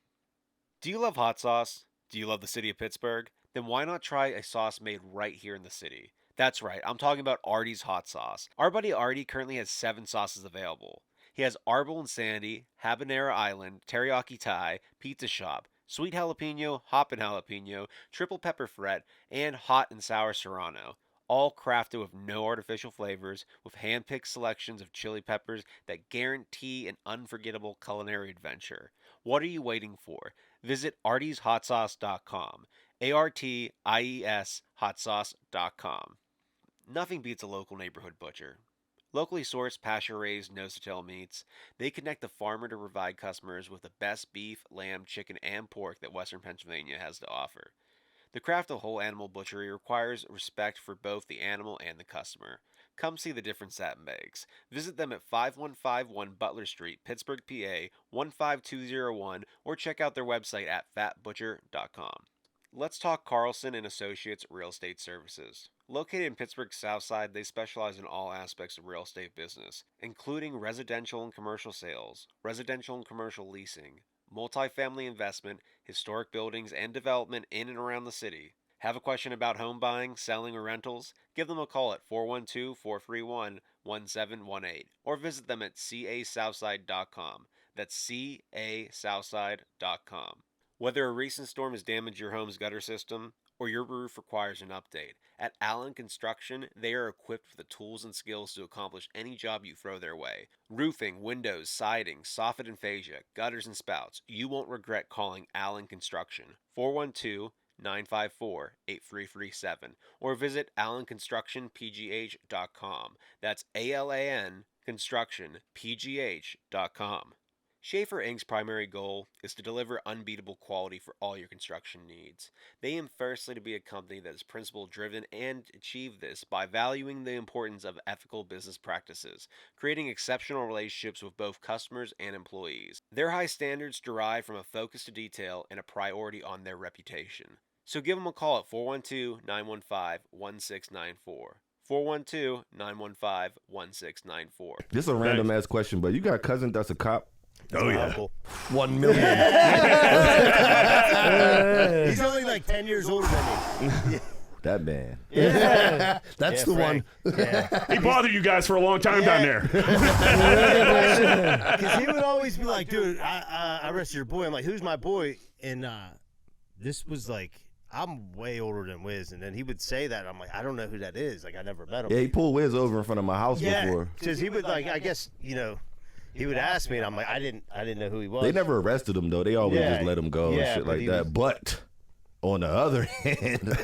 Do you love hot sauce? Do you love the city of Pittsburgh? Then why not try a sauce made right here in the city? That's right, I'm talking about Artie's Hot Sauce. Our buddy Artie currently has 7 sauces available. He has Arbol and Sandy, Habanero Island, Teriyaki Thai, Pizza Shop, Sweet Jalapeno, Hoppin' Jalapeno, Triple Pepper Fret, and Hot and Sour Serrano. All crafted with no artificial flavors, with hand-picked selections of chili peppers that guarantee an unforgettable culinary adventure. What are you waiting for? Visit artieshotsauce.com. ARTIES hotsauce.com. Nothing beats a local neighborhood butcher. Locally sourced, pasture-raised, nose-to-tail meats, they connect the farmer to provide customers with the best beef, lamb, chicken, and pork that Western Pennsylvania has to offer. The craft of whole animal butchery requires respect for both the animal and the customer. Come see the difference that makes. Visit them at 5151 Butler Street, Pittsburgh, PA 15201, or check out their website at fatbutcher.com. Let's talk Carlson and Associates Real Estate Services. Located in Pittsburgh's South Side, they specialize in all aspects of real estate business, including residential and commercial sales, residential and commercial leasing, multifamily investment, historic buildings, and development in and around the city. Have a question about home buying, selling, or rentals? Give them a call at 412-431-1718 or visit them at casouthside.com. That's casouthside.com. Whether a recent storm has damaged your home's gutter system or your roof requires an update, at Allen Construction, they are equipped with the tools and skills to accomplish any job you throw their way. Roofing, windows, siding, soffit and fascia, gutters and spouts. You won't regret calling Allen Construction. 412-954-8337 or visit allenconstructionpgh.com. That's ALAN constructionpgh.com. Schaefer Inc.'s primary goal is to deliver unbeatable quality for all your construction needs. They aim firstly to be a company that is principle-driven and achieve this by valuing the importance of ethical business practices, creating exceptional relationships with both customers and employees. Their high standards derive from a focus to detail and a priority on their reputation. So give them a call at 412-915-1694. 412-915-1694. This is a random ass question, but you got a cousin that's a cop? Oh, yeah. Uncle. 1 million. He's only like 10 years older than me. That man. Yeah. That's the Frank. one. Yeah. He bothered you guys for a long time down there. Because he would always be like, dude, I arrested your boy. I'm like, who's my boy? And this was like, I'm way older than Wiz. And then he would say that. I'm like, I don't know who that is. Like, I never met him. Yeah, he pulled Wiz over in front of my house before. Because he would like, I guess, you know, he would ask me, and I'm like, I didn't know who he was. They never arrested him, though. They always just let him go and shit like that. But on the other hand,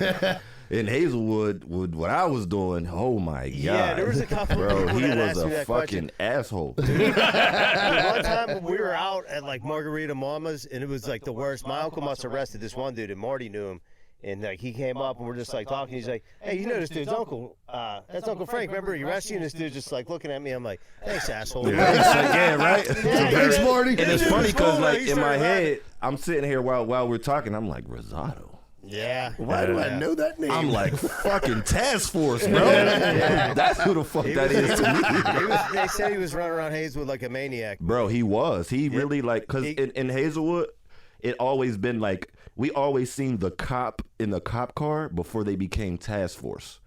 in Hazelwood, with what I was doing, oh, my God. Yeah, there was a couple Bro, people he that was asked me a that fucking asshole. One time when we were out at like Margarita Mama's, and it was like the worst. My uncle must have arrested this one dude, and Marty knew him. And like he came up and we're just like talking. He's like, "Hey, you know this dude's uncle? That's Uncle Frank. Remember he arrested you?" And this dude's just like looking at me. I'm like, "Thanks, asshole." Yeah, right. Thanks, Marty. And it's funny because like in my head, I'm sitting here while we're talking. I'm like Rosado. Yeah. Why do I know that name? I'm like fucking task force, bro. That's who the fuck that is to me. They said he was running around Hazelwood like a maniac. Bro, he was. He really like because in Hazelwood, it always been like we always seen the cop in the cop car before they became task force.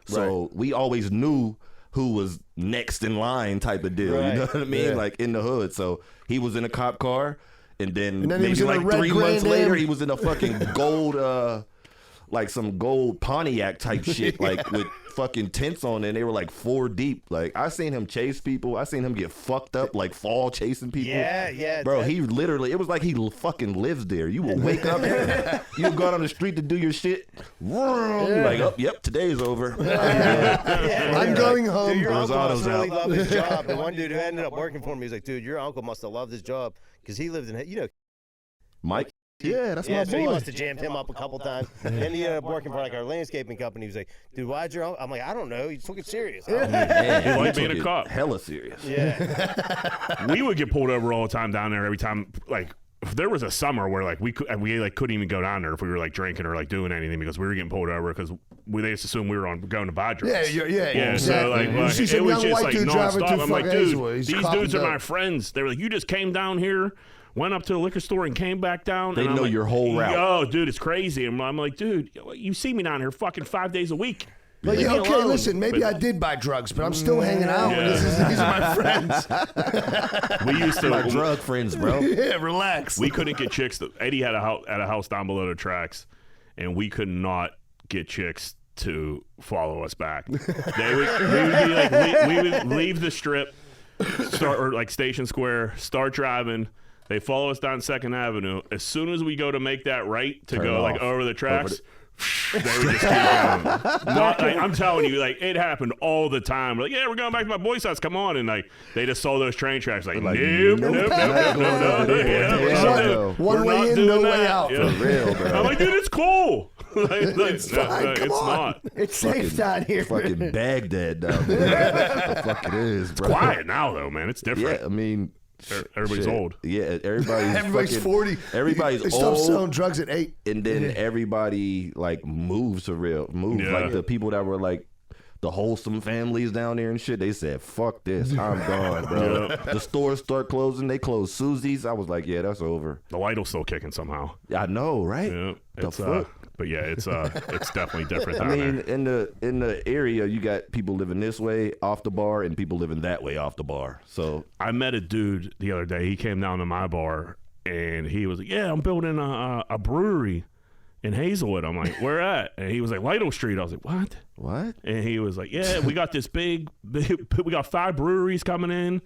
So we always knew who was next in line type of deal. You know what I mean? Yeah. Like in the hood. So he was in a cop car. And then he maybe was in a like red 3 months Grand later, Am. he was in a fucking gold, like some gold Pontiac type shit, like with fucking tents on it. And they were like 4 deep. Like I seen him chase people. I seen him get fucked up, like fall chasing people. Yeah. Bro, he literally, it was like he fucking lives there. You will wake up, you will go out on the street to do your shit. You're like, oh, yep, today's over. I'm going home. Dude, your uncle must Rosado's really out. love his job. The one dude who ended up working for me, he's like, "Dude, your uncle must have loved his job because he lived in, Mike? Yeah, that's yeah, my so he boy. must have jammed him up a couple times. And he ended up working for like our landscaping company. He was like, "Dude, why'd your uncle?" I'm like, "I don't know. He took it serious." Man, He liked took being a it cop. Hella serious. Yeah. We would get pulled over all the time down there. Every time, like, if there was a summer where like we couldn't even go down there if we were like drinking or like doing anything because we were getting pulled over because they just assumed we were going to buy drugs. Yeah. Yeah, Exactly. so like You see it some was young just white like dude driving nonstop. through I'm like, fucking dude, Hazelwood. He's these copping dudes are up. my friends. They were like, you just came down here, went up to the liquor store and came back down. They and I'm know like, your whole route. Oh, dude, it's crazy. And I'm like, dude, you see me down here fucking 5 days a week. But Leave yeah, me okay, alone. listen, maybe But I did buy drugs, but I'm still hanging out. Yeah. These are my friends. We used to My drug friends, bro. Yeah, relax. We couldn't get chicks. Eddie had a house down below the tracks, and we could not get chicks to follow us back. We would leave the strip, or like Station Square, start driving. They follow us down 2nd Avenue. As soon as we go to make that right to Turn go off. like over the tracks. They would just keep going. I'm telling you, like it happened all the time. We're like, yeah, we're going back to my boy's house. Come on, and like they just saw those train tracks. Like, Like, nope. Yeah, One way in, no way out. For real, bro. I'm like, dude, it's cool. It's fine. Come it's on. not. It's safe down here. Fucking Baghdad down there. What the fuck it is, bro. Quiet now, though, man. It's different. Yeah, I mean, Everybody's shit. old. Yeah, everybody's Everybody's fucking, 40. Everybody's They stopped old. selling drugs at 8. And then everybody like moves to real move. Yeah. Like the people that were like the wholesome families down there and shit, they said, fuck this, I'm gone, bro. Yeah. The stores start closing, they close Susie's. I was like, yeah, that's over. The Lidl's still kicking somehow. I know, right? Yeah, The it's fuck? but yeah, it's definitely different I down mean, there. in the area, you got people living this way off the bar and people living that way off the bar. So I met a dude the other day. He came down to my bar and he was like, "Yeah, I'm building a brewery in Hazelwood." I'm like, "Where at?" And he was like, "Lytle Street." I was like, "What?" what? And he was like, "Yeah, we got this big we got 5 breweries coming in,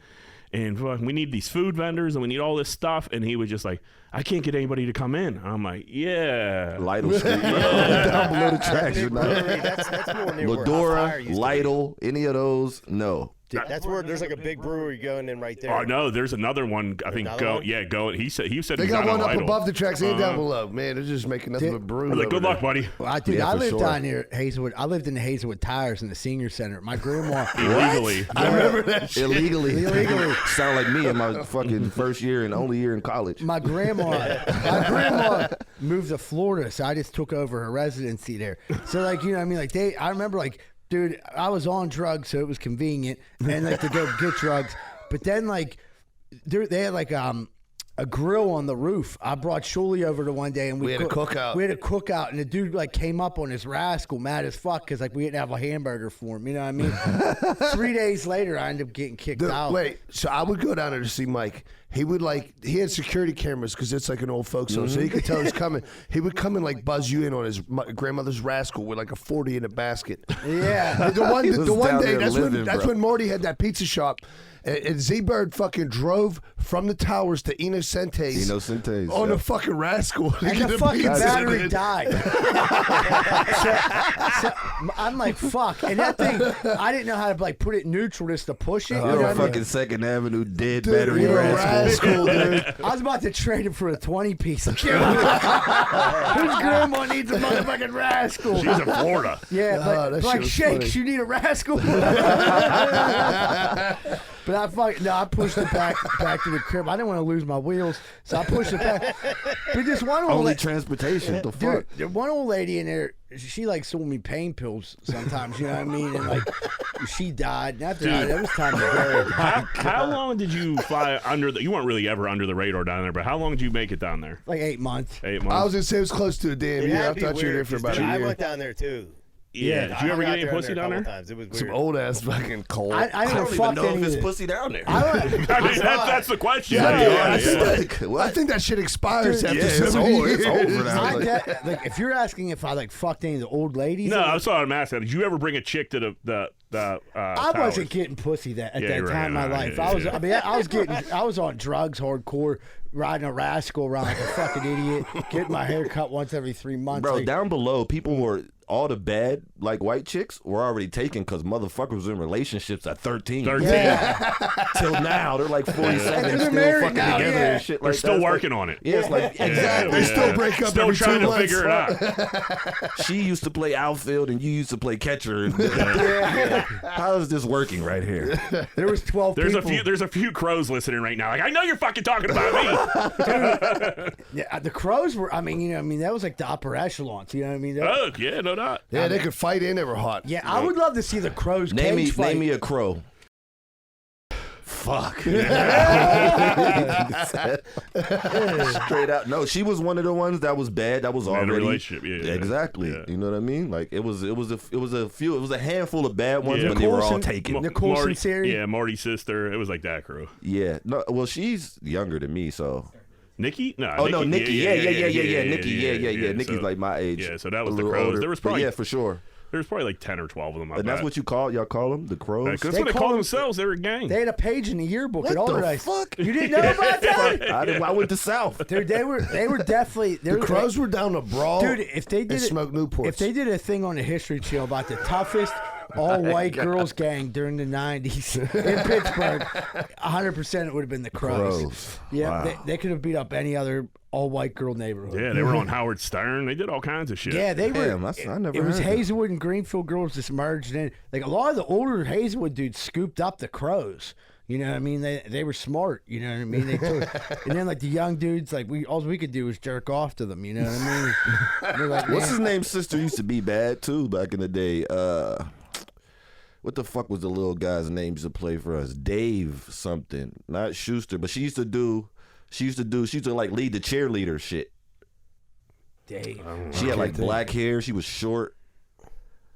and we need these food vendors, and we need all this stuff." And he was just like, "I can't get anybody to come in." I'm like, "Yeah." Lytle Street, down below the tracks. You know? That's more near where Hot Ladora, Fire used to be. Lytle, any of those? No. That's where there's like a big brewery going in right there. Oh no, there's another one. I think Another one? go. He said They he's got down one on up Lytle. above the tracks and down below. Man, they're just making nothing but brew. I'm like, "Good over luck, buddy." Well, I Yeah, for lived sure. down near Hazelwood. I lived in the Hazelwood Tires in the senior center. My grandma. Illegally. I remember that shit. Illegally. Illegally. Sound like me in my fucking first year and only year in college. My grandma moved to Florida, so I just took over her residency there. So like, you know what I mean? Like I remember like, dude, I was on drugs, so it was convenient and like to go get drugs. But then like they had like a grill on the roof. I brought Shuli over to one day and We had a cookout. We had a cookout, and the dude like came up on his rascal, mad as fuck, because like we didn't have a hamburger for him. You know what I mean? 3 days later, I ended up getting kicked out. Wait, so I would go down there to see Mike. He would he had security cameras because it's like an old folks home, so he could tell he's coming. He would come and like buzz you in on his grandmother's rascal with like a 40 in a basket. Yeah. The one was down day, there that's living, when bro. Marty had that pizza shop. And Z-Bird fucking drove from the towers to Enos Incentes Innocentes. on a fucking rascal. And the fucking battery died. so I'm like, fuck. And that thing, I didn't know how to like put it neutral just to push it. You know You're what a I mean? fucking Second Avenue dead Dude, battery you're a rascal. rascal, dude. I was about to trade it for a 20-piece. Whose grandma needs a motherfucking rascal? She's in Florida. Yeah, that but shit like was Shakes, funny. you need a rascal. But I pushed it back to the crib. I didn't want to lose my wheels, so I pushed it back. But this one old Only transportation. The fuck? dude, there one old lady in there, she like sold me pain pills sometimes. You know what I mean? And like, she died. And after that, it was time to bury her. How long did you fly under the? You weren't really ever under the radar down there, but how long did you make it down there? Like 8 months. 8 I was months. gonna say it was close to a damn It year. had I to be thought you were there weird, for 'cause, about a dude, I year. went down there too. Yeah. Did you ever get any pussy down there? Times. It was weird. Some old ass fucking cold. I I never don't even fucked know any if of it's it. pussy down there. I mean, that's the question. Yeah, Yeah, dude, yeah. I think that shit expires after it's 70 over. years. It's over now. Like, if you're asking if I like fucked any of the old ladies, No, I'm sorry, I'm asking. Did you ever bring a chick to the I wasn't getting pussy at Yeah, that you're time in my right. life. Yeah, I was on drugs hardcore, riding a rascal around like a fucking idiot, getting my hair cut once every 3 months. Bro, like, down below, people were all the bad like white chicks were already taken because motherfuckers was in relationships at 13. 13. yeah. Till now, they're like 47 They're still married fucking now, together yeah. and shit. They're like still that. working on it. Yeah, it's like exactly. They still break up Still every trying 2 to months. figure it out. She used to play outfield and you used to play catcher. And, how is this working right here? There was 12 There's people. there's a few crows listening right now. Like, I know you're fucking talking about me. Yeah, the crows were. I mean, that was like the upper echelons. You know what I mean? Oh, yeah, no doubt. Yeah, they could fight and they were hot. Yeah, I would love to see the crows cage fight. Name me a crow. Fuck. Straight out. No, she was one of the ones that was bad. That was In a already relationship, yeah. Exactly. Yeah. You know what I mean? Like it was a handful of bad ones, Yeah. but they were all Nicole taken. Nicole Marty, Sinceri? yeah, Marty's sister. It was like that crew. Yeah. No. Well, she's younger than me, so. Nikki? No. Oh no, Nikki. Yeah. Nikki. Yeah. Nikki's So- like my age. Yeah, so that a was the little crows. older. There was But probably yeah, for sure. There was probably like 10 or 12 of them. And that's what y'all call them, the crows. That's They what they call call them- themselves. They were a gang. They had a page in the yearbook What at all the nice. fuck? You didn't know about that? I went to South. Dude, they were definitely The crows were down to brawl. Dude, if they did and smoke Newports. if they did a thing on the History Channel about the toughest all-white girls gang during the 90s in Pittsburgh, 100% it would have been the Crows. Crows. Yeah, Wow. they could have beat up any other all-white girl neighborhood. Yeah, they were on Howard Stern. They did all kinds of shit. Yeah, they were. Damn, I never it was heard that. Hazelwood and Greenfield girls just merged in. Like a lot of the older Hazelwood dudes scooped up the Crows. You know what I mean? They were smart. You know what I mean? They took, and then like the young dudes, like all we could do was jerk off to them. You know what I mean? They're like, What's "Man." his name? Sister used to be bad too back in the day. What the fuck was the little guy's name used to play for us? Dave something, not Schuster, but she used to like lead the cheerleader shit. Dave. She had like black hair. She was short.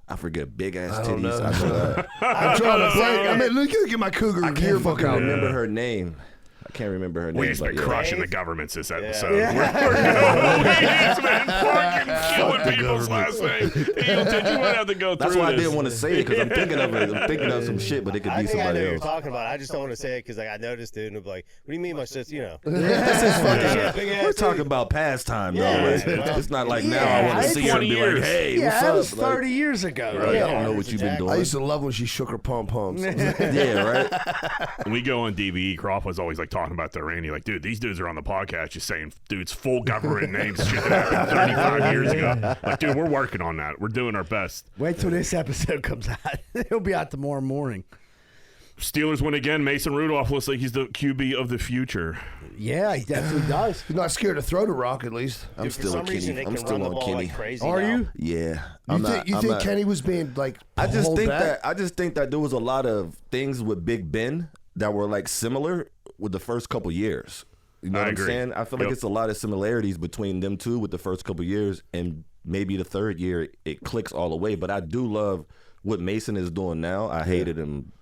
I forget, big ass I don't titties. know. I'm trying to think. I mean, look at my Cougar I can't yearbook fucking out. remember her name. I can't remember her name. We've been but yeah. crushing the governments this episode. Yeah. We're fucking killing people's last name. Did you might have to go through That's why I this. didn't want to say it because I'm thinking of it. I'm thinking of some shit, but it could I be think I know somebody what you're else. talking about. I just don't want to say it because like I noticed it and I'm like, what do you mean my sister? You know, This is fucking. Yeah, big ass We're talking dude. about pastime, though. Yeah, It's, well, it's not like now yeah, I want to it's see her and be 20 like, years. hey, Yeah, what's that up? was 30 Like, years ago. right, Yeah. I don't know what you've been exactly. I doing. used to love when she shook her pom poms. Yeah, right? When we go on DVE, Croft was always like talking about the Randy, like, dude, these dudes are on the podcast just saying dudes full government names, shit that happened 35 years ago. Like, dude, we're working on that. We're doing our best. Wait till this episode comes out. It'll be out tomorrow morning. Steelers win again. Mason Rudolph looks like he's the QB of the future. Yeah, he definitely does. He's not scared to throw the rock, at least. I'm Dude, for still some on reason, Kenny. they I'm can still run the on ball Kenny. like crazy. Are now. you? Yeah. You think Kenny was being like? I just hold think back? I just think that there was a lot of things with Big Ben that were like similar with the first couple years. You know I what agree. I'm saying? I feel like Yep. it's a lot of similarities between them two with the first couple years, and maybe the third year it clicks all the way. But I do love what Mason is doing now. I hated him,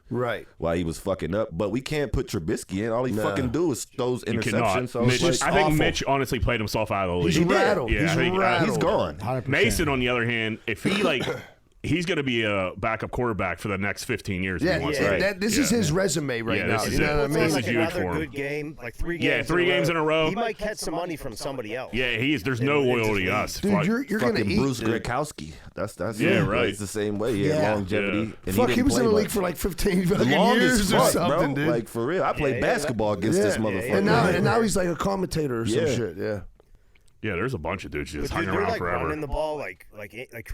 Right. while he was fucking up. But we can't put Trubisky in. All he fucking do is those You interceptions. cannot. So Mitch, it's like, I think awful. Mitch honestly played himself out of the league. He's rattled. Yeah, He's I think, rattled. he's gone. 100%. Mason, on the other hand, if he like he's going to be a backup quarterback for the next 15 years. Yeah, if he wants yeah. to. This is his resume right now. This is You know what I mean? This like is huge another for him. good game, like 3 games. Yeah, 3 games in a row. He might catch some money from somebody else. Yeah, he is. There's no loyalty to us. Dude, you're gonna Fucking eat. Bruce dude. Gradkowski. That's Yeah, him. right. It's the same way. He had longevity. And Fuck, he didn't was in play the league much. for like 15 fucking Longest years or fuck, something, bro. dude. Like for real, I played yeah, basketball against this motherfucker. And now he's like a commentator or some Yeah. shit. Yeah. Yeah, there's a bunch of dudes just But hanging dude, they're around like forever. running the ball like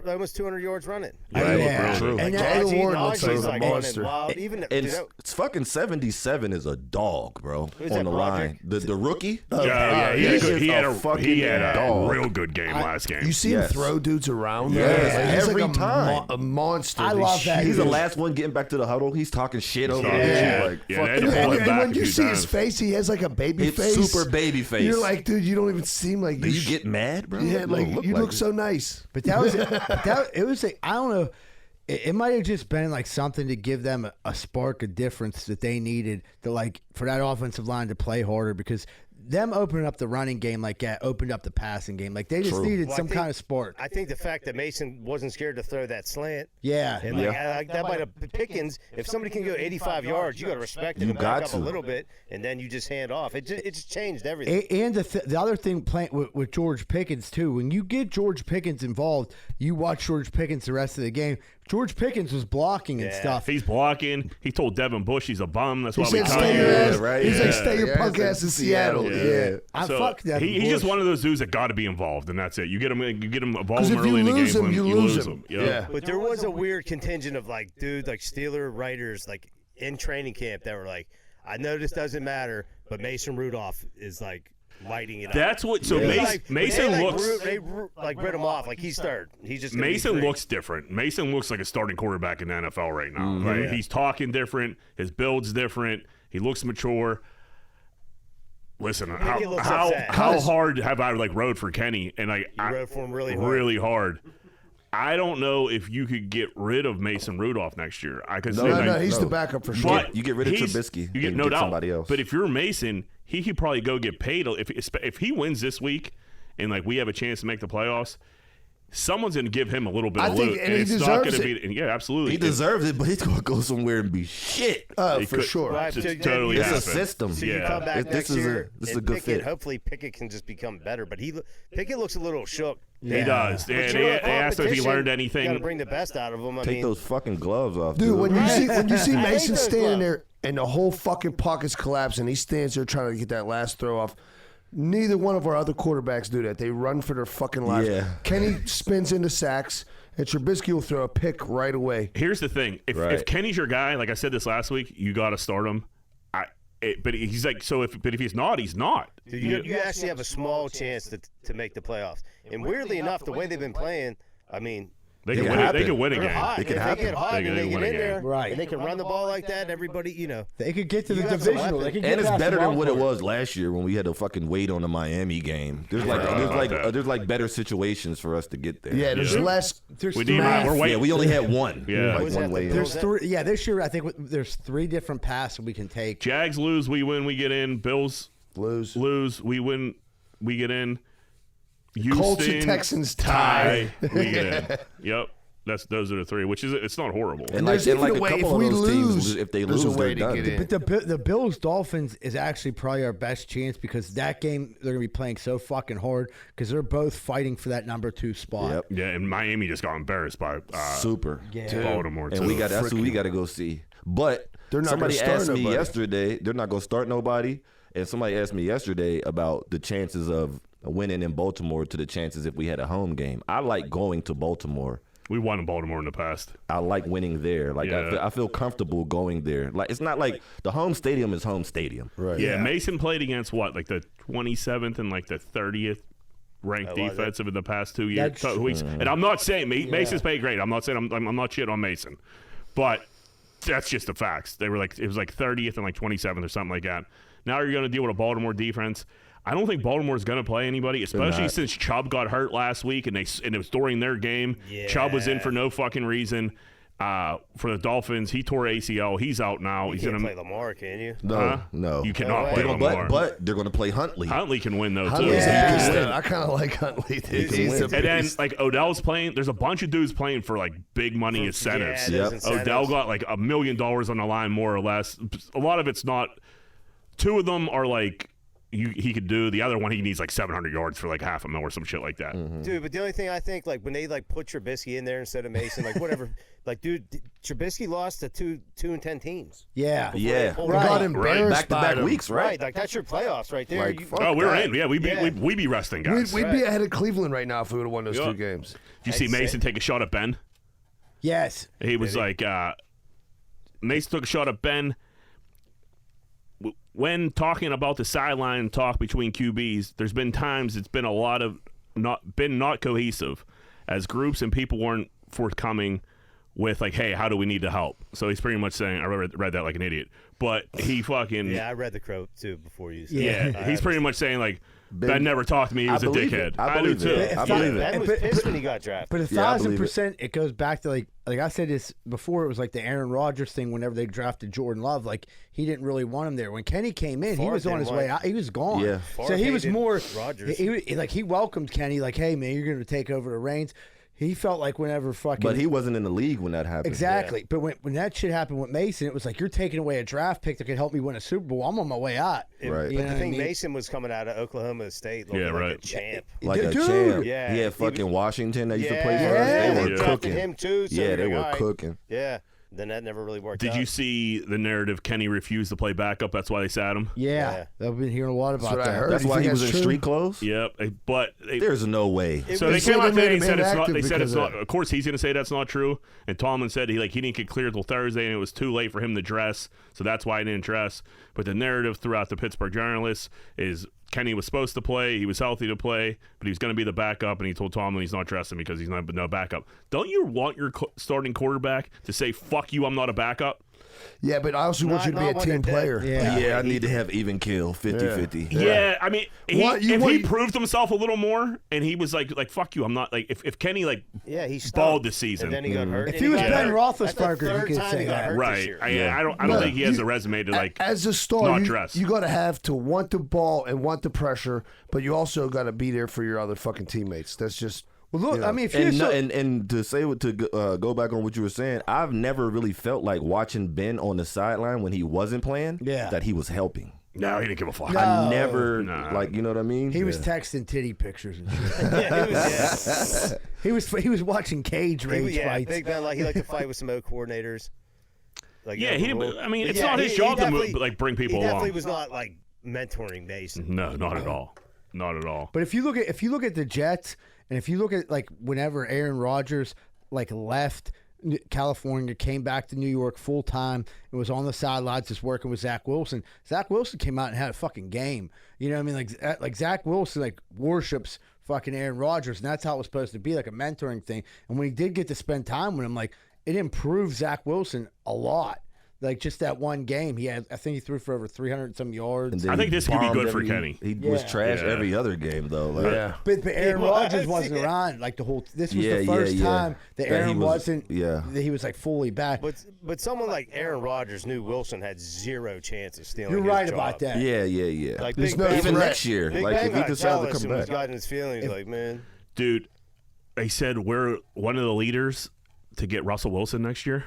almost 200 yards running. Yeah, true. And Jalen Warren Najee- looks like Najee's a like monster. running wild. Even And dude, it's fucking 77 is a dog, bro. Who's On that, the Broderick? line, the rookie. Yeah, he had is a a fucking he had a dog. real good game last game. You see him Yes. throw dudes around. Yes, there. Like, he's every like time. a monster. I He's love that. huge. He's the last one getting back to the huddle. He's talking shit over talking there. shit. Like, Yeah, fuck they had to him. pull him And back when a you few see times. his face, he has like a baby It's face. super baby face. You're like, dude, you don't even seem like Do you get mad, bro? Yeah, like don't you look it. so nice. But that was it was like, I don't know. It might have just been like something to give them a spark of difference that they needed to, like, for that offensive line to play harder, because them opening up the running game like that opened up the passing game. Like, they just True. needed Well, I some think- kind of spark. I think the fact that Mason wasn't scared to throw that slant. Yeah. And that might have Pickens. If somebody can go 85 yards, you got to respect it and back up a little bit, and then you just hand off. It just changed everything. And the other thing playing with George Pickens too, when you get George Pickens involved, you watch George Pickens the rest of the game. George Pickens was blocking and stuff. He's blocking. He told Devin Bush he's a bum. That's He why we said, cut "Stay him. your ass." right? He's like, Yeah. "Stay your Yeah, punk he's ass in in Seattle." Seattle. Yeah. I So fuck Devin he's Bush. just one of those dudes that got to be involved, and that's it. You get him involved Because if you early in the lose game. him, you lose him. Yeah. But there was a weird contingent of like Steeler writers like in training camp that were like, I know this doesn't matter, but Mason Rudolph is like lighting it up. That's what. So Mason looks. They writ him off like he's third. He's just gonna be Mason three. looks different. Mason looks like a starting quarterback in the NFL right now. Like, he's talking different. His build's different. He looks mature. Listen, he looks how upset. hard have I rode for Kenny? And I rode for him really hard. really hard. I don't know if you could get rid of Mason Rudolph next year. I could say No, like, he's the no. backup for sure. but You get rid of he's- Trubisky You get and no get doubt. somebody else. But if you're Mason, he could probably go get paid if he wins this week, and like we have a chance to make the playoffs. Someo's going to give him a little bit I of think- loot, and he it's not deserves going to it. be. Yeah, absolutely. He deserves it, but he's gonna go somewhere and be shit. Oh, He for could- sure. Right, It's so totally then- It's a happen. system. So you Yeah. come back This next is a- year, this is and a good Pickett, fit. hopefully Pickett can just become better. But Pickett looks a little shook. He does. But And you they know, asked if he learned Got to anything. bring the best out of him. I Take mean, those fucking gloves off, Dude, when you see I hate Mason those standing gloves. there and the whole fucking pocket's collapsing, he stands there trying to get that last throw off. Neither one of our other quarterbacks do that. They run for their fucking life. Yeah. Kenny spins into sacks, and Trubisky will throw a pick right away. Here's the thing: if Right. Kenny's your guy, like I said this last week, you got to start him. But he's like, so if he's not, he's not. dude, you actually have a small chance to make the playoffs. And weirdly enough, the way they've been playing, I mean, They It can can win. They happen. can win a they're game. hot. It can If happen. they get hot They and can they win get a in game. there, Right. and they can run the ball like that, everybody, They could get to the You have some divisional. They weapons. could get And it's past better the than wild what it card. was last year when we had to fucking wait on the Miami game. There's like better situations for us to get there. Yeah, there's Yeah. less. There's We three- need. We're Yeah, waiting. we only had one. Yeah. Like Was one that way. the There's Bills? three. Yeah, this year I think there's 3 different passes we can take. Jags lose, we win, we get in. Bills Lose. lose, we win, we get in. Houston, Colts and Texans tie. we get in. Yep. Those are the 3, which is it's not horrible. And there's like even a a way, couple if of we those lose, teams, if they there's lose, a way they're to done. get in. But the Bills Dolphins is actually probably our best chance, because that game they're gonna be playing so fucking hard because they're both fighting for that number 2 spot. Yep. Yeah, and Miami just got embarrassed by Super. Baltimore. And too. that's who we got to go see. But They're not somebody gonna start asked me nobody. yesterday, they're not going to start nobody. And somebody asked me yesterday about the chances of winning in Baltimore to the chances if we had a home game. I like going to Baltimore. We won in Baltimore in the past. I like winning there. Like Yeah. I feel comfortable going there. Like it's not like the home stadium is home stadium. Right. Yeah, Mason played against what, like the 27th and like the 30th ranked was it? defensive in the past 2 years, That's- 2 weeks. And I'm not saying Mason's played great. I'm not saying I'm not shit on Mason, but that's just the facts. It was like 30th and like 27th or something like that. Now you're going to deal with a Baltimore defense. I don't think Baltimore's going to play anybody, especially not. since Chubb got hurt last week and it was during their game. Yeah. Chubb was in for no fucking reason. for the Dolphins. He tore ACL. He's out now. You He's can't gonna play Lamar, can you? No. You cannot way. play Lamar. But they're going to play Huntley. Huntley can win though too. Huntley's Yeah. a beast, though. I kind of like Huntley. He's a And then beast. like Odell's playing. There's a bunch of dudes playing for like big money incentives. Yeah, Yep. there's incentives. Odell got like $1 million on the line, more or less. A lot of it's not. Two of them are like he could do. The other one he needs like 700 yards for like $500,000 or some shit like that. Dude, but the only thing I think, like, when they, like, put Trubisky in there instead of Mason, like, whatever. Like, dude, Trubisky lost to 2-10 teams. Yeah. Yeah. Pulled We it got off. embarrassed by Back-to-back them. weeks, right? Right, like, that's your playoffs right there. Like, fuck Oh, we're that. in. Yeah, we'd be resting guys. We'd be ahead of Cleveland right now if we would have won those Yeah. 2 games. Did you see I'd say- Mason take a shot at Ben? Yes. He was like, Mason took a shot at Ben. When talking about the sideline talk between QBs, there's been times it's been a lot of not cohesive, as groups and people weren't forthcoming with like, hey, how do we need to help? So he's pretty much saying, I read that like an idiot, but he fucking Yeah, I read the quote, too, before you said yeah, it. he's pretty much saying like, Ben never talked to me. He was a believe dickhead. it. I do believe too. it. I believe it. Ben was But- pissed when he got drafted. But Yeah, I believe 1,000%, it goes back to like I said this before. It was like the Aaron Rodgers thing. Whenever they drafted Jordan Love, like he didn't really want him there. When Kenny came in, he Favre was on didn't his want way him. out. He was gone. Yeah. So Favre he was hated more Rodgers. He welcomed Kenny. Like, hey man, you're going to take over the reins. He felt like whenever fucking. But he wasn't in the league when that happened. Exactly. But when that shit happened with Mason, it was like, you're taking away a draft pick that could help me win a Super Bowl. I'm on my way out. Right. You But know the what I thing, mean? Mason was coming out of Oklahoma State looking Yeah, like a right. champ. Like a Dude. champ. Yeah. He had He fucking was- Washington that used to play for Yeah. us. They they were drafted cooking. him too. So Yeah, they like, were all right. cooking. Yeah. Then that never really worked Did out. you see the narrative? Kenny refused to play backup. That's why they sat him. Yeah. I've been hearing a lot about what I that. heard. That's You why think he was that's in true? street clothes? Yep, but There's no way. so they They came said out they today made and said him it's not. They inactive said it's because not. of Of course, he's going to say that's not true. And Tomlin said he didn't get cleared till Thursday, and it was too late for him to dress, so that's why he didn't dress. But the narrative throughout the Pittsburgh journalists is Kenny was supposed to play, he was healthy to play, but he was going to be the backup, and he told Tomlin he's not dressing because he's not no backup. Don't you want your starting quarterback to say "fuck you, I'm not a backup"? Yeah, but I also want you to be a Not team when they're player. dead. Yeah. I need to have even kill, 50-50. Yeah, I mean, What, you if want- he proved himself a little more, and he was like "fuck you, I'm not," like if Kenny like Yeah, he stopped. balled this season. And then he got hurt. If and he was got Ben hurt. Roethlisberger, That's the he third could time say he got that. hurt this right, year. I don't No, think he has you- a resume to like As a star, not you, dress. you got to have to want the ball and want the pressure, but you also got to be there for your other fucking teammates. That's just. Well, look, you know. I mean, if you're And, so, and to say go back on what you were saying, I've never really felt like watching Ben on the sideline when he wasn't playing. Yeah. That he was helping. no, he didn't give a fuck. No. I never Nah. like, you know what I mean? he was Yeah. texting titty pictures and shit. Yeah, he was, he was watching cage rage yeah, fights. Big Ben, like he liked to fight with some O coordinators. Like, Yeah, he didn't. overruled. I mean, But it's yeah, not his he job to definitely- like bring people He definitely along. was not like mentoring Mason. No, not at all. Not at all. But if you look at the Jets, and if you look at like whenever Aaron Rodgers like left California, came back to New York full time, and was on the sidelines just working with Zach Wilson. Zach Wilson came out and had a fucking game. You know what I mean? Like Zach Wilson like worships fucking Aaron Rodgers, and that's how it was supposed to be, like a mentoring thing. And when he did get to spend time with him, like it improved Zach Wilson a lot. Like just that one game, I think he threw for over 300 and some yards. And then I think he this could be bombed good for every- Kenny. He was Yeah. trash Yeah. every other game though. Like, Yeah. But Aaron He was, Rodgers wasn't yeah. around like the whole. This was Yeah, the yeah, first yeah. time that That he Aaron was- wasn't. yeah. That he was like fully back. But someone like Aaron Rodgers knew Wilson had zero chance of stealing. You're his right job. about that. Yeah. Like There's Big no Ben, Even threat. next year, Big like Ben if he got decides jealous to come and was back. got in his feelings. Like, man, Dude, they said we're one of the leaders to get Russell Wilson next year.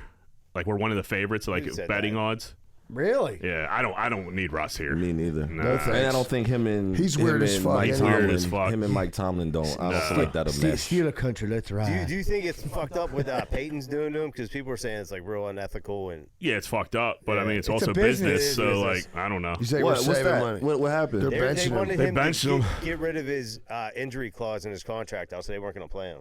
Like we're one of the favorites, like Who said betting that? odds. Really? Yeah, I don't need Russ here. Me neither. Nah. No And I thanks. don't think him and He's him weird as and fuck. Mike He's weird Tomlin, as fuck. Him and Mike Tomlin don't. I don't feel like that'll mesh. Steeler country, let's ride. do you think it's fucked up what Peyton's doing to him? Because people are saying it's like real unethical and Yeah, it's fucked up, but I mean it's It's also a business. business. So Business. like I don't know. You say What? we're What's saving that? money. What happened? They're they benching him. wanted They him benched to him. get rid of his injury clause in his contract. So they weren't going to play him.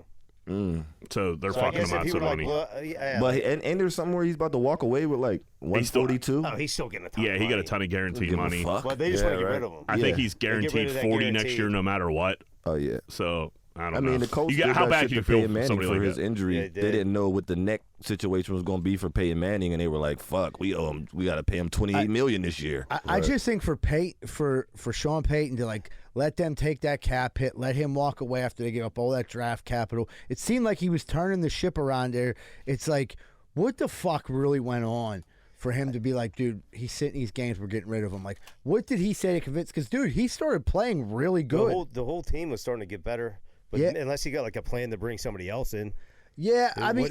So they're So I fucking guess him if out he some were like, money. well, yeah, But and there's somewhere he's about to walk away with like He's still- 142. oh, he's still getting a ton. Yeah, of he got a money. ton of guaranteed Give a money. fuck. But they just Yeah, want to get right. rid of him. I Yeah. think he's They get rid guaranteed of that 40 next guaranteed. year, no matter what. Oh yeah. So I don't I know. mean, the Colts you did got, how that bad shit do you to feel Peyton for Manning somebody for like his that? injury. Yeah, They they did. didn't know what the neck situation was going to be for Peyton Manning, and they were like, "Fuck, we owe him. We got to pay him $28 million this year." I just think for Sean Payton to like let them take that cap hit, let him walk away after they give up all that draft capital. It seemed like he was turning the ship around there. It's like what the fuck really went on for him to be like, dude, he's sitting these games, we're getting rid of him? Like, what did he say to convince? Because, dude, he started playing really good. The whole team was starting to get better, but unless you got like a plan to bring somebody else in. Yeah, I mean,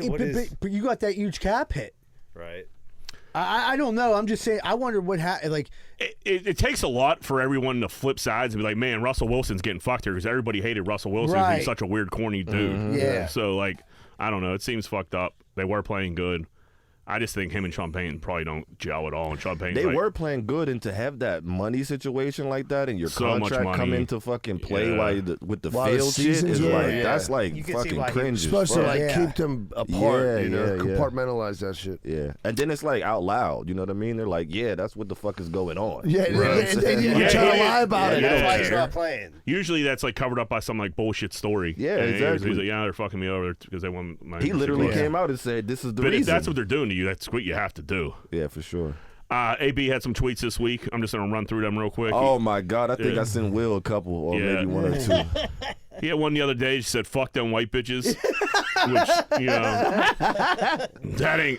but you got that huge cap hit. Right. I don't know. I'm just saying. I wonder what happened. Like, it takes a lot for everyone to flip sides and be like, man, Russell Wilson's getting fucked here because everybody hated Russell Wilson. Right. He's such a weird, corny dude. Mm-hmm. Yeah. So, like, I don't know. It seems fucked up. They were playing good. I just think him and Sean Payton probably don't gel at all. And Sean Payton's They like, were playing good, and to have that money situation like that and your So much contract come money. into fucking play Yeah. while you, with the While the field shit season's is over, like yeah. that's like You can see fucking why he cringe. was as Supposed to fuck. like Yeah. keep them apart, Yeah, you know, yeah, yeah. compartmentalize that shit. Yeah, and then it's like out loud. You know what I mean? They're like, yeah, that's what the fuck is going on. Yeah, Right. and they didn't Yeah, try to yeah, lie about yeah, it. yeah. That's why he's care. not playing. usually that's like covered up by some like bullshit story. Yeah, And exactly. He's like, yeah, they're fucking me over because they want my. He literally clause. came out and said, "This is the But reason." if that's what they're doing to you, that's what you have to do. Yeah, for sure. AB had some tweets this week. I'm just gonna run through them real quick. Oh my god, I think Yeah. I sent Will a couple, or Yeah. maybe one or two. He had one the other day. He said, "Fuck them white bitches," which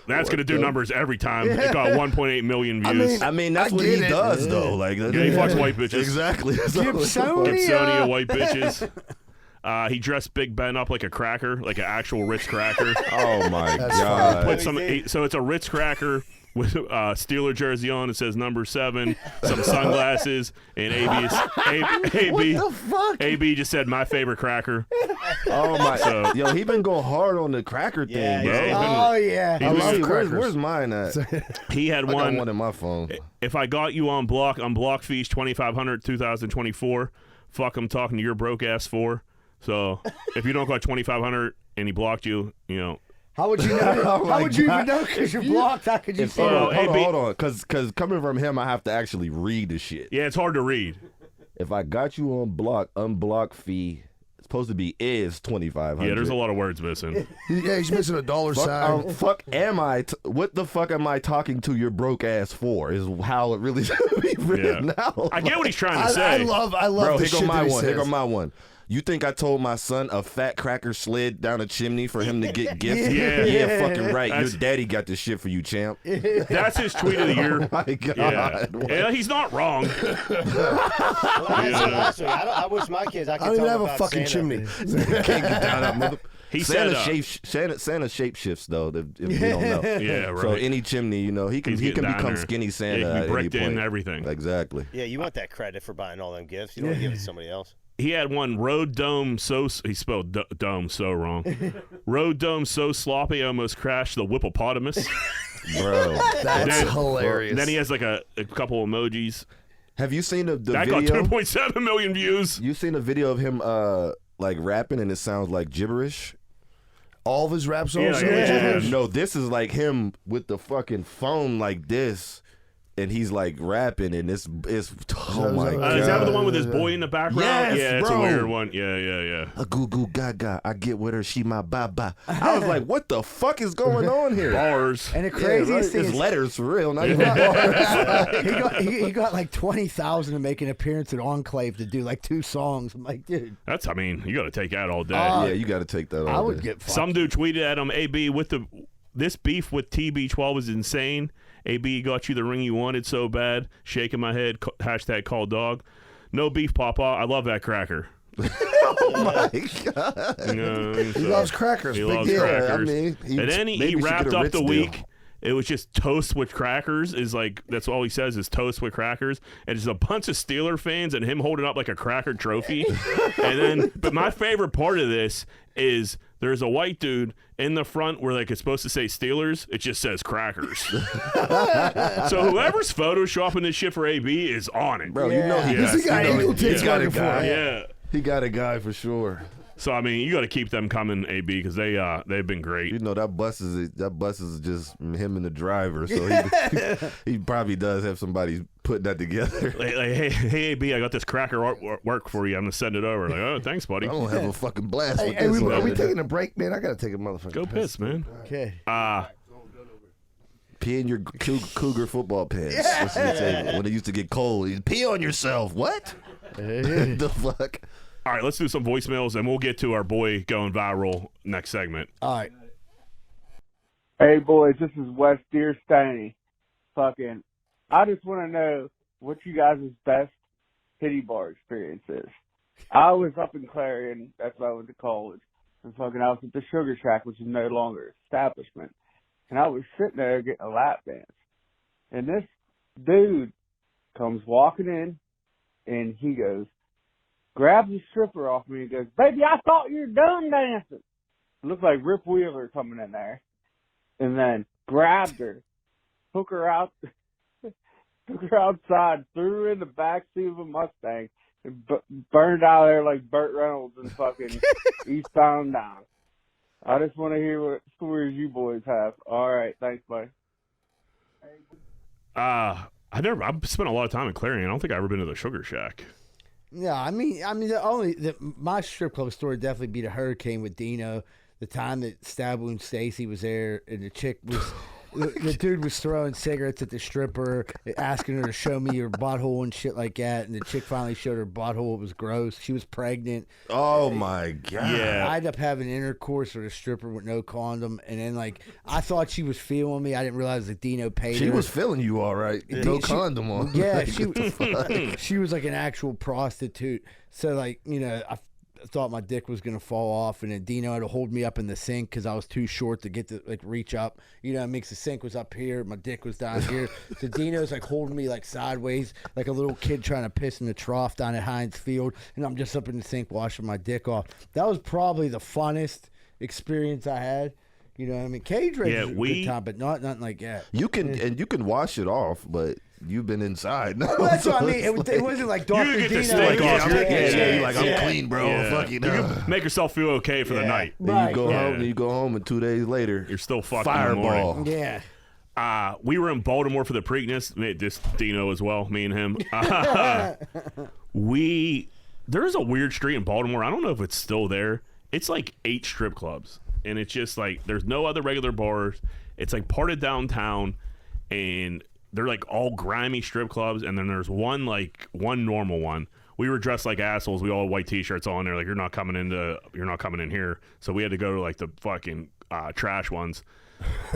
that's gonna do numbers every time. It got 1.8 million views. I mean, that's I what he get it. does, though. Like, Yeah, he fucks white bitches. Exactly. Gibsonia white bitches. He dressed Big Ben up like a cracker, like an actual Ritz cracker. Oh my That's god. Put some, so it's a Ritz cracker with a Steeler jersey on. It says number 7, some sunglasses, and AB AB just said my favorite cracker. Oh my. So- Yo, he been going hard on the cracker thing, bro. Yeah, oh yeah. He I was- love See, crackers. where's mine at? he had I got one. one in my phone. If I got you on block fees 2,500 2024. Fuck, I'm talking to your broke ass for. So if you don't got 2,500 and he blocked you, you know. How would you know? Oh my How would you even God. know? Because you're blocked. How could you see Oh, it? AB. Hold on, because coming from him, I have to actually read the shit. Yeah, it's hard to read. If I got you on unblock fee, it's supposed to be is 2,500. Yeah, there's a lot of words missing. Yeah, he's missing a dollar sign. Fuck am I? What the fuck am I talking to your broke ass for? Is how it really should be written out. I get what he's trying to I say. love Bro, the here go shit my that he one. Here go says. my one. You think I told my son a fat cracker slid down a chimney for him to get gifts? Yeah. Fucking right. That's- Your daddy got this shit for you, champ. That's his tweet of the year. My God. Yeah. What? Yeah, he's not wrong. I wish my kids. I I could don't tell even have them a about fucking Santa. chimney. Can't get down that mother. He Santa said, Santa shape shifts though. If we don't know. yeah, right. So any chimney, you know, he can He's he can getting down become there. skinny Santa Yeah, he can at be any bricked in point. and everything. Exactly. Yeah, you want that credit for buying all them gifts. You don't want to give it to somebody else. He had one road dome he spelled dome so wrong. Road dome so sloppy I almost crashed the whippopotamus. Bro. That's Then- hilarious. Then he has like a couple emojis. Have you seen the That video? got 2.7 million views. You seen a video of him like rapping and it sounds like gibberish? all of his rap songs. Yeah. No, this is like him with the fucking phone like this, and he's like rapping, and it's oh my god. Is that the one with his boy in the background? Yes, yeah, it's bro. a weird one. Yeah. A goo goo gaga, I get with her, she my baba. I was like, what the fuck is going on here? Bars. And the Yeah, craziest right, thing it's is letters for real, not even bars. he got like 20,000 to make an appearance at Enclave to do like 2 songs. I'm like, dude, That's, I mean, you got to take that all day. Yeah, you got to take that. I all would day. get fucked. Some dude tweeted at him, AB, this beef with TB12 is insane. AB got you the ring you wanted so bad. Shaking my head, hashtag call dog. No beef, Papa. I love that cracker. Oh my god. You know, He so loves crackers. he Big loves deal. crackers. I mean, And then maybe he should get wrapped a up Ritz the deal. week. It was just toast with crackers. Is like that's all he says is toast with crackers, and it's a bunch of Steeler fans and him holding up like a cracker trophy. And then, but my favorite part of this is there's a white dude in the front where like it's supposed to say Steelers. It just says crackers. So whoever's photoshopping this shit for AB is on it. Bro, you know he Yeah. got, He's the guy you know Eagle he takes got a looking for. guy. Yeah. He got a guy for sure. So I mean, you got to keep them coming, AB, because they've been great. You know that bus is just him and the driver, so he probably does have somebody putting that together. Like, hey, AB, I got this cracker work for you. I'm gonna send it over. Like, oh, thanks, buddy. I'm gonna have a fucking blast with Hey, this are one. we taking a break, man? I gotta take a motherfucker. Go piss, man. Okay. Pee in your Cougar football pants. That's what they say. When it used to get cold, you pee on yourself. What? The fuck? All right, let's do some voicemails, and we'll get to our boy going viral next segment. All right. Hey, boys, this is Wes Deerstaney. Fucking, I just want to know what you guys' best titty bar experience is. I was up in Clarion, that's where I went to college, and fucking I was at the Sugar Shack, which is no longer an establishment, and I was sitting there getting a lap dance, and this dude comes walking in, and he goes, grabs the stripper off me and goes, baby, I thought you were done dancing. It looked like Rip Wheeler coming in there, and then grabbed her, took her out, took her outside, threw her in the backseat of a Mustang, and burned out of there like Burt Reynolds and fucking Eastbound Down. I just want to hear what stories you boys have. All right, thanks, buddy. I've spent a lot of time in Clarion. I don't think I've ever been to the Sugar Shack. Yeah, I mean, my strip club story definitely be the Hurricane with Dino. The time that Stab Wound Stacy was there, and the chick was. The dude was throwing cigarettes at the stripper, asking her to show me her butthole and shit like that. And the chick finally showed her butthole. It was gross. She was pregnant. Oh, my God. Yeah. I ended up having intercourse with a stripper with no condom. And then, like, I thought she was feeling me. I didn't realize that Dino paid She her. was feeling you all right. No condom on. Yeah, she was like an actual prostitute. So, like, you know, I thought my dick was gonna fall off, and then Dino had to hold me up in the sink because I was too short to get to like reach up. You know, it makes the sink was up here, my dick was down here. So Dino's like holding me like sideways, like a little kid trying to piss in the trough down at Heinz Field, and I'm just up in the sink washing my dick off. That was probably the funnest experience I had. You know what I mean? Cage race was a good time, but nothing like that. You can wash it off, but you've been inside. Well, that's what I mean. It wasn't like Dr. You get the Dino. stink off. You're like, I'm clean, bro. Yeah. Fuck you. You can make yourself feel okay for the night. Then you go Yeah. home, and you go home, and 2 days later, You're still fucking in the fireball. morning. Yeah. We were in Baltimore for the Preakness. This Dino as well, me and him. There's a weird street in Baltimore. I don't know if it's still there. It's like 8 strip clubs. And it's just like there's no other regular bars. It's like part of downtown, and they're like all grimy strip clubs. And then there's one normal one. We were dressed like assholes. We all had white T-shirts on there. Like you're not coming in here. So we had to go to like the fucking trash ones.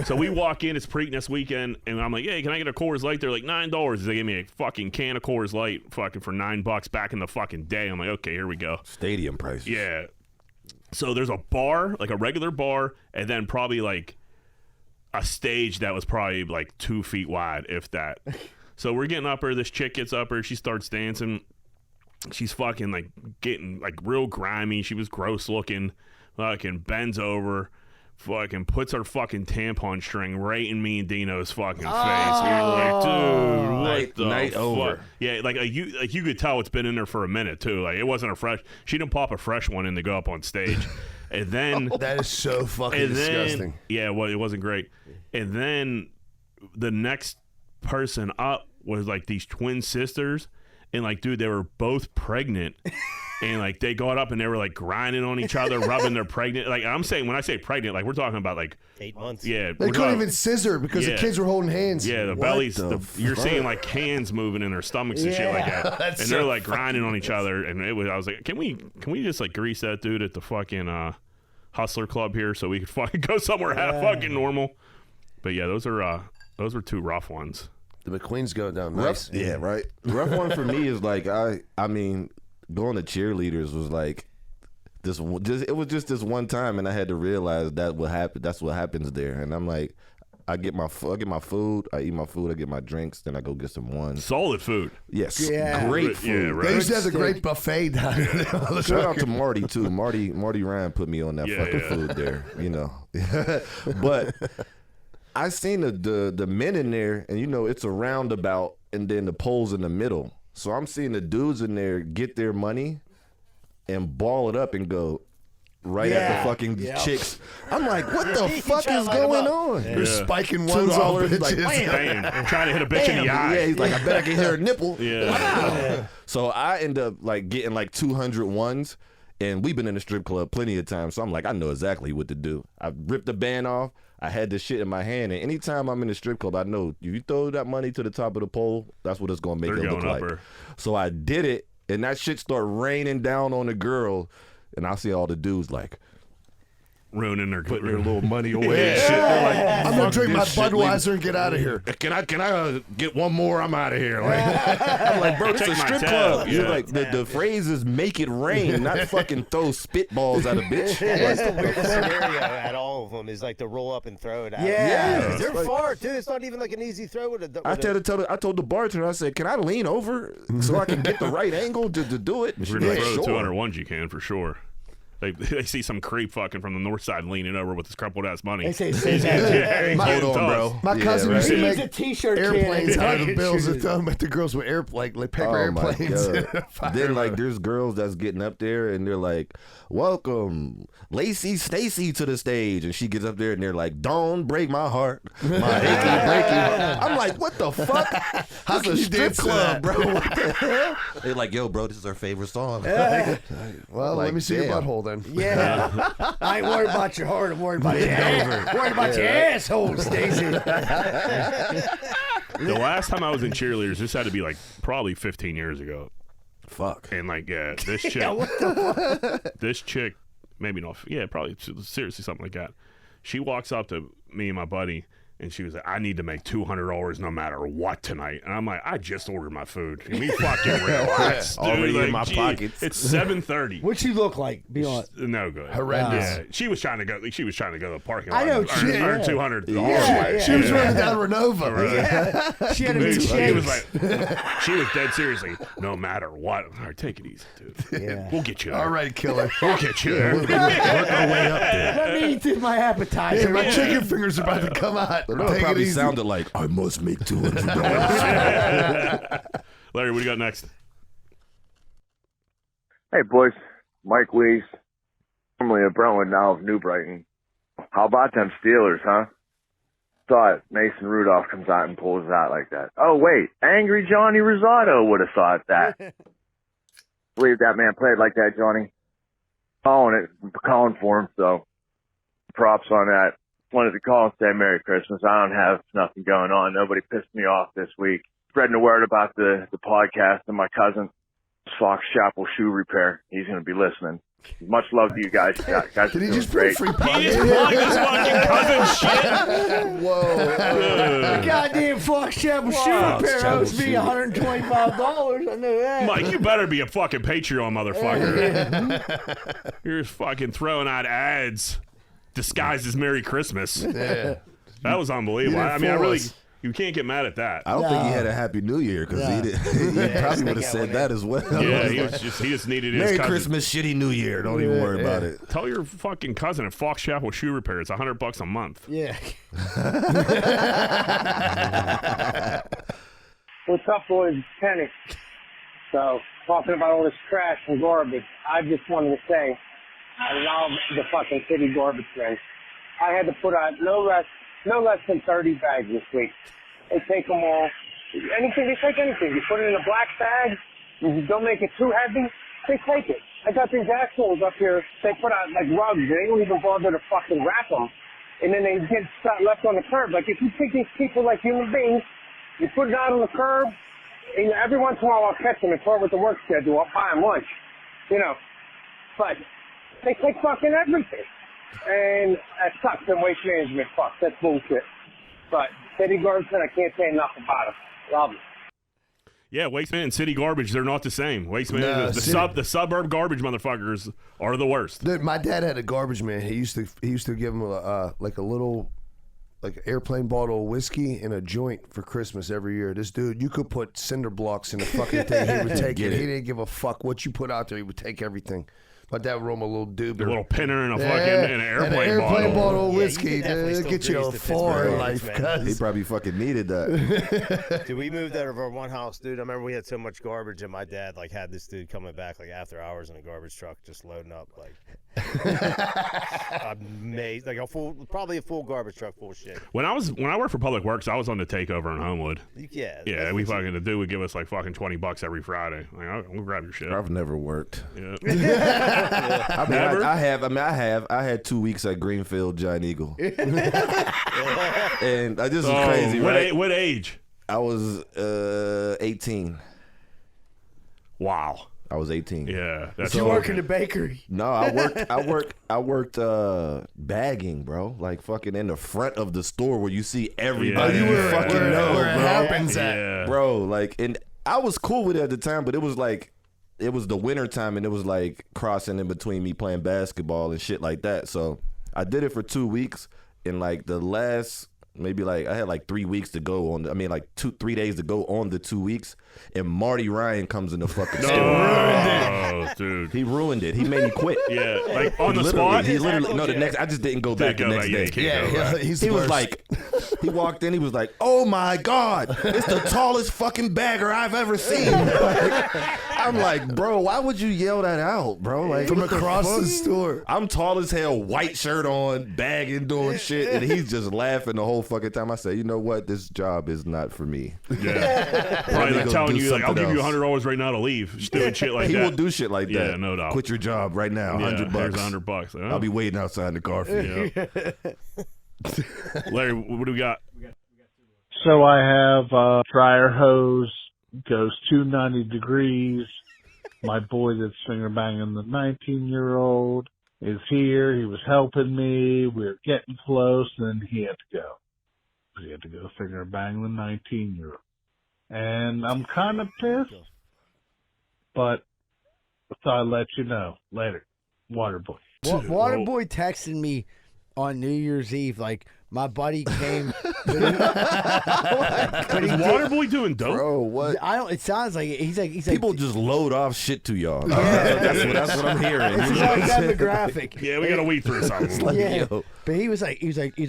So we walk in. It's Preakness weekend, and I'm like, hey, can I get a Coors Light? They're like $9. They gave me a fucking can of Coors Light, fucking for $9 back in the fucking day. I'm like, okay, here we go. Stadium prices. Yeah. So there's a bar, like a regular bar, and then probably like a stage that was probably like 2 feet wide, if that. So we're getting up her. This chick gets up her. She starts dancing. She's fucking like getting like real grimy. She was gross looking. Fucking bends over. Fucking puts her fucking tampon string right in me and Dino's fucking face. We were like, dude, what the Night fuck? over. Yeah, like you could tell it's been in there for a minute too. Like it wasn't a fresh. She didn't pop a fresh one in to go up on stage, and then That is so fucking disgusting. Yeah, well, it wasn't great. And then the next person up was like these twin sisters, and like, dude, they were both pregnant. And like they got up and they were like grinding on each other, rubbing their pregnant. Like I'm saying, when I say pregnant, like we're talking about like 8 months. Yeah, They couldn't even scissor because the kids were holding hands. Yeah, the bellies. You're seeing like hands moving in their stomachs and shit like that, That's and so they're like grinding on each other. And it was, I was like, can we just like grease that dude at the fucking Hustler Club here so we could fucking go somewhere fucking normal. But yeah, those were 2 rough ones. The McQueens go down nice. Yeah, right. Rough one for me is like I mean, going to cheerleaders was like it was just this one time, and I had to realize that what happened. That's what happens there, and I'm like, I get my food, I eat my food, I get my drinks, then I go get some ones. Solid food. Yes, Yeah. great food. Yeah, right. They used to have the great buffet down there. Shout out to Marty too. Marty Ryan put me on that fucking food there. You know, but I seen the men in there, and you know it's a roundabout, and then the poles in the middle. So I'm seeing the dudes in there get their money and ball it up and go right at the fucking chicks. I'm like, what the fuck is going on? They're spiking ones $2 off like, bitches. Bam. Trying to hit a bitch in the eye. Yeah, he's like, I bet I can hear a nipple. Yeah. So I end up like getting like 200 ones, and we've been in the strip club plenty of times. So I'm like, I know exactly what to do. I ripped the band off. I had this shit in my hand, and anytime I'm in the strip club, I know if you throw that money to the top of the pole, that's what it's gonna make They're it look going like. upper. So I did it, and that shit started raining down on the girl, and I see all the dudes like, ruining their putting their little money away and shit. I'm gonna "Fuck drink my this shit, leave Budweiser and get out of here. Can I get one more? I'm out of here. Like, I'm like, bro, this is a Take my strip tab. club. Yeah. You're like, the phrase is make it rain, not fucking throw spitballs at a bitch. That's the weirdest scenario at all of them is like to roll up and throw it out. Yeah. They're far too. It's not even like an easy throw with a. I told the bartender, I said, can I lean over so I can get the right angle to do it? If you're going to throw the sure. 201s, you can for sure. They see some creep fucking from the north side leaning over with his crumpled ass money. They say, He's getting Hold on, tossed. bro. My cousin right. used to He needs make a t-shirt airplanes can out of and the bills shoot and it. throw them at the girls with like paper Oh my airplanes. God. Then like there's girls that's getting up there and they're like, welcome Lacey Stacy to the stage, and she gets up there and they're like, don't break my heart, my achy breaky heart. I'm like, what the fuck? How This can is a you strip dance to club, that? bro. What the hell? They're like, yo, bro, this is our favorite song. Well, Like, let me see damn. your butthole then. Yeah. I ain't worried about your heart. I'm worried about your ass. Worried about your asshole, Stacy. The last time I was in cheerleaders, this had to be like probably 15 years ago. Fuck. And like, this chick, this chick, maybe not, yeah, probably seriously something like that. She walks up to me and my buddy, and she was like, I need to make $200 no matter what tonight. And I'm like, I just ordered my food. Can we fucking relax, dude? Already in Like, my gee, pockets. It's 7:30. What'd she look like? Be honest. No good. Horrendous. Yeah, she was trying to go. She was trying to go to the parking lot. I know, and she- earn yeah. $200. Yeah. She was running down Renova. Yeah. She had a Dude, new she was shape. like, she was dead seriously. No matter what, all right, take it easy, dude. Yeah. We'll get you there. All right, killer. We'll get you there. Work our way up there. Let me eat my appetizer. Hey, my chicken fingers are about to come out. It Take it probably easy. sounded like, I must make $200. Larry, what do you got next? Hey, boys. Mike Weiss, formerly of Brentwood, now of New Brighton. How about them Steelers, huh? Thought Mason Rudolph comes out and pulls out like that. Oh, wait. Angry Johnny Rosado would have thought that. Believe that man played like that, Johnny. Calling for him, so props on that. Wanted to call and say Merry Christmas. I don't have nothing going on. Nobody pissed me off this week. Spreading the word about the podcast and my cousin, Fox Chapel Shoe Repair. He's going to be listening. Much love to you guys. Guys Did are he doing just put a great. free plug He just in? plugged his fucking cousin shit. Whoa. Goddamn Fox Chapel shoe repair owes me $125. I know that. Mike, you better be a fucking Patreon motherfucker. You're just fucking throwing out ads disguised as Merry Christmas. Yeah. That was unbelievable. You didn't I mean, I fool really, us. you can't get mad at that. I don't think he had a Happy New Year because he probably would have said that as well. Yeah, he just needed his Merry cousin. Christmas, shitty New Year. Don't even worry about it. Tell your fucking cousin at Fox Chapel Shoe Repair. It's $100 a month. Yeah. What's up, boys? It's Kenny. So, talking about all this trash and garbage, I just wanted to say, I love the fucking city garbage men. I had to put out no less than 30 bags this week. They take them all. Anything, they take anything. You put it in a black bag, you don't make it too heavy, they take it. I got these assholes up here, they put out like rugs, they don't even bother to fucking wrap them. And then they get stuff left on the curb. Like if you treat these people like human beings, you put it out on the curb, and every once in a while I'll catch them and throw it with the work schedule. I'll buy them lunch, you know. But they take fucking everything. And that sucks in waste management. Fuck, that's bullshit. But city garbage, I can't say enough about them. Love them. Yeah, Waste Man and City Garbage, they're not the same. Waste Man, No, the suburb garbage motherfuckers are the worst. Dude, my dad had a garbage man. He used to give him like a little airplane bottle of whiskey and a joint for Christmas every year. This dude, you could put cinder blocks in the fucking thing. He would take it. He didn't give a fuck what you put out there. He would take everything. My dad would roll him a little dude. A little pinner and a fucking and an airplane bottle of Yeah, whiskey you can definitely to still get you a grease the four in Pittsburgh life. garbage man. He Cuz probably fucking needed that. Dude, we moved out of our one house, dude. I remember we had so much garbage, and my dad like had this dude coming back like after hours in a garbage truck, just loading up like amazing, like probably a full garbage truck full of shit. When I worked for Public Works, I was on the takeover in Homewood. Yeah, Yeah, we fucking the dude would give us like fucking $20 every Friday. Like, I'll grab your shit. I've never worked. Yeah. I mean, Never? I had 2 weeks at Greenfield Giant Eagle, and this was crazy, right? What age? I was 18. Wow. I was 18. Yeah, that's You work in the bakery. No, I worked bagging, bro. Like fucking in the front of the store where you see everybody Yeah. you fucking know, where it bro. happens at. Yeah. Bro, like, and I was cool with it at the time, but it was like, it was the winter time, and it was like crossing in between me playing basketball and shit like that. So I did it for 2 weeks, and like the last, maybe like I had like 3 weeks to go on. 3 days to go on the 2 weeks, and Marty Ryan comes in the fucking store. Oh, dude. He ruined it. He made me quit. Yeah, like on the Literally, spot. He literally the next. I just didn't go back the next day. He was like, he walked in. He was like, "Oh my God, it's the tallest fucking bagger I've ever seen." I'm like, bro, why would you yell that out, bro? Like from what the across fuck? the store. I'm tall as hell, white shirt on, bagging, doing shit, and he's just laughing the whole fucking time. I say, you know what? This job is not for me. Yeah. Probably like telling you, like, I'll give you $100 right now to leave. Just doing shit like he that. will do shit like that. Yeah, no doubt. Quit your job right now. Yeah, $100. here's $100. I'll be waiting outside the car for you. Larry, what do we got? So I have dryer hose, goes 290 degrees. My boy that's finger banging the 19-year-old is here. He was helping me. We were getting close, and he had to go. He had to go finger bang the 19-year-old. And I'm kind of pissed, but I thought I'd let you know. Later. Waterboy. Waterboy texted me on New Year's Eve, like, my buddy came. Is Waterboy doing dope? Bro, what? I don't. It sounds like he's like People just load off shit to y'all. Yeah. That's what I'm hearing. It's his own demographic. Yeah, we got to weed through something. Like, Yeah, yo. but he's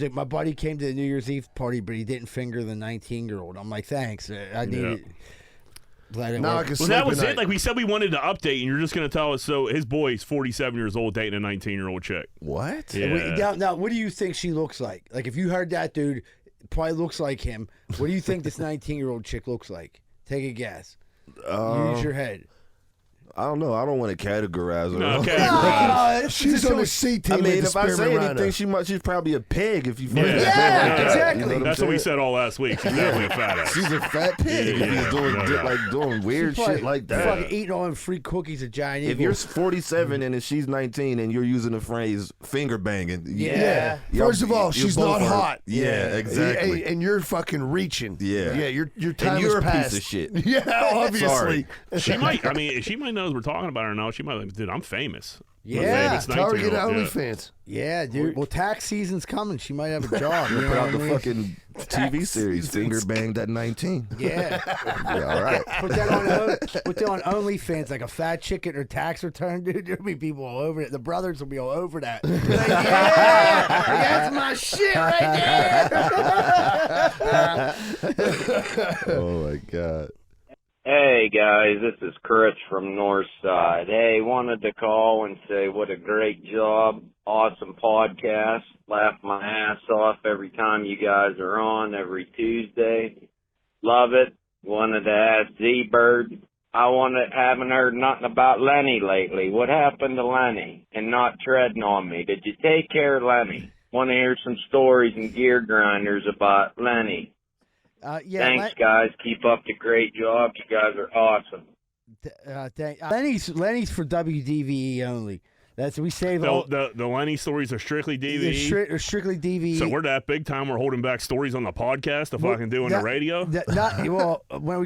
like, my buddy came to the New Year's Eve party, but he didn't finger the 19-year-old. I'm like, thanks, I need it. Glad it Now I worked. can Well, sleep that at was night. it. Like we said, we wanted to update, and you're just going to tell us. So his boy's 47 years old, dating a 19-year-old chick. What? Yeah. Now, what do you think she looks like? Like, if you heard that dude, probably looks like him. What do you think this 19-year-old chick looks like? Take a guess. Use your head. I don't know. I don't want to categorize her. No, okay. She's on the C team. I mean, at the if I say Spearmint anything, Rhino. she's probably a pig. If you Yeah, exactly. That's what we said all last week. She's definitely a fat ass. She's a fat pig. Yeah, If he's doing no doubt. doing weird She's probably shit like that. Fucking eating all them free cookies at Giant Eagle. If you're 47 and she's 19 and you're using the phrase finger banging, Yeah. First of all, you she's both not are- hot. Yeah, exactly. And you're fucking reaching. Yeah. Yeah, your time And you're is a past. piece of shit. Yeah, obviously. She might. I mean, she might know we're talking about her now. She might. Like, dude, I'm famous. Yeah. I'm famous Tell her to get 19-year-old. OnlyFans. Yeah, dude. Well, tax season's coming. She might have a job. You know Put what out I the mean? fucking TV series, Finger Banged at 19. Yeah. Yeah, all right. Put that on OnlyFans, like a fat chick getting her tax return, dude. There'll be people all over it. The brothers will be all over that. Be like, yeah, that's my shit right there. Oh my God. Hey guys, this is Chris from Northside. Hey, wanted to call and say what a great job. Awesome podcast. Laugh my ass off every time you guys are on every Tuesday. Love it. Wanted to ask Z-Bird. Haven't heard nothing about Lenny lately. What happened to Lenny? And not treading on me. Did you take care of Lenny? Want to hear some stories and gear grinders about Lenny. Yeah, Thanks, guys. Keep up the great job. You guys are awesome. Lenny's for WDVE only. That's we save all. The Lenny stories are strictly DVD. Strictly DVE. So we're that big time. We're holding back stories on the podcast to fucking do on the radio. When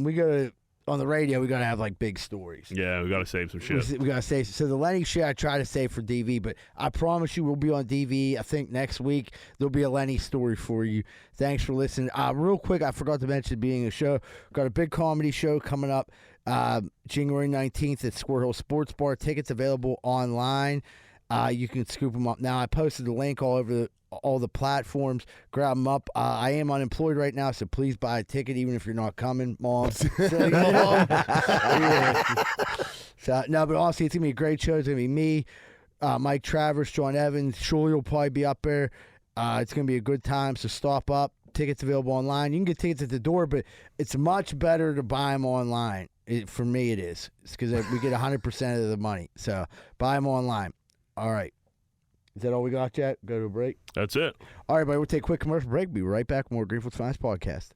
we go to on the radio, we gotta have like big stories. Yeah, we gotta save some shit. We gotta save. So the Lenny shit, I try to save for DV, but I promise you, we'll be on DV. I think next week there'll be a Lenny story for you. Thanks for listening. Real quick, I forgot to mention being a show. Got a big comedy show coming up, January 19th at Squirrel Hill Sports Bar. Tickets available online. You can scoop them up now. I posted the link all over all the platforms. Grab them up. I am unemployed right now, so please buy a ticket, even if you're not coming, Mom. So, no, but honestly, it's gonna be a great show. It's gonna be me, Mike Travers, John Evans. Shirley will probably be up there. It's gonna be a good time. So stop up. Tickets available online. You can get tickets at the door, but it's much better to buy them online. For me, it is. It's because we get 100% of the money. So buy them online. All right. Is that all we got yet? Go to a break? That's it. All right, everybody. We'll take a quick commercial break. Be right back. More Greenfield's Finest Podcast.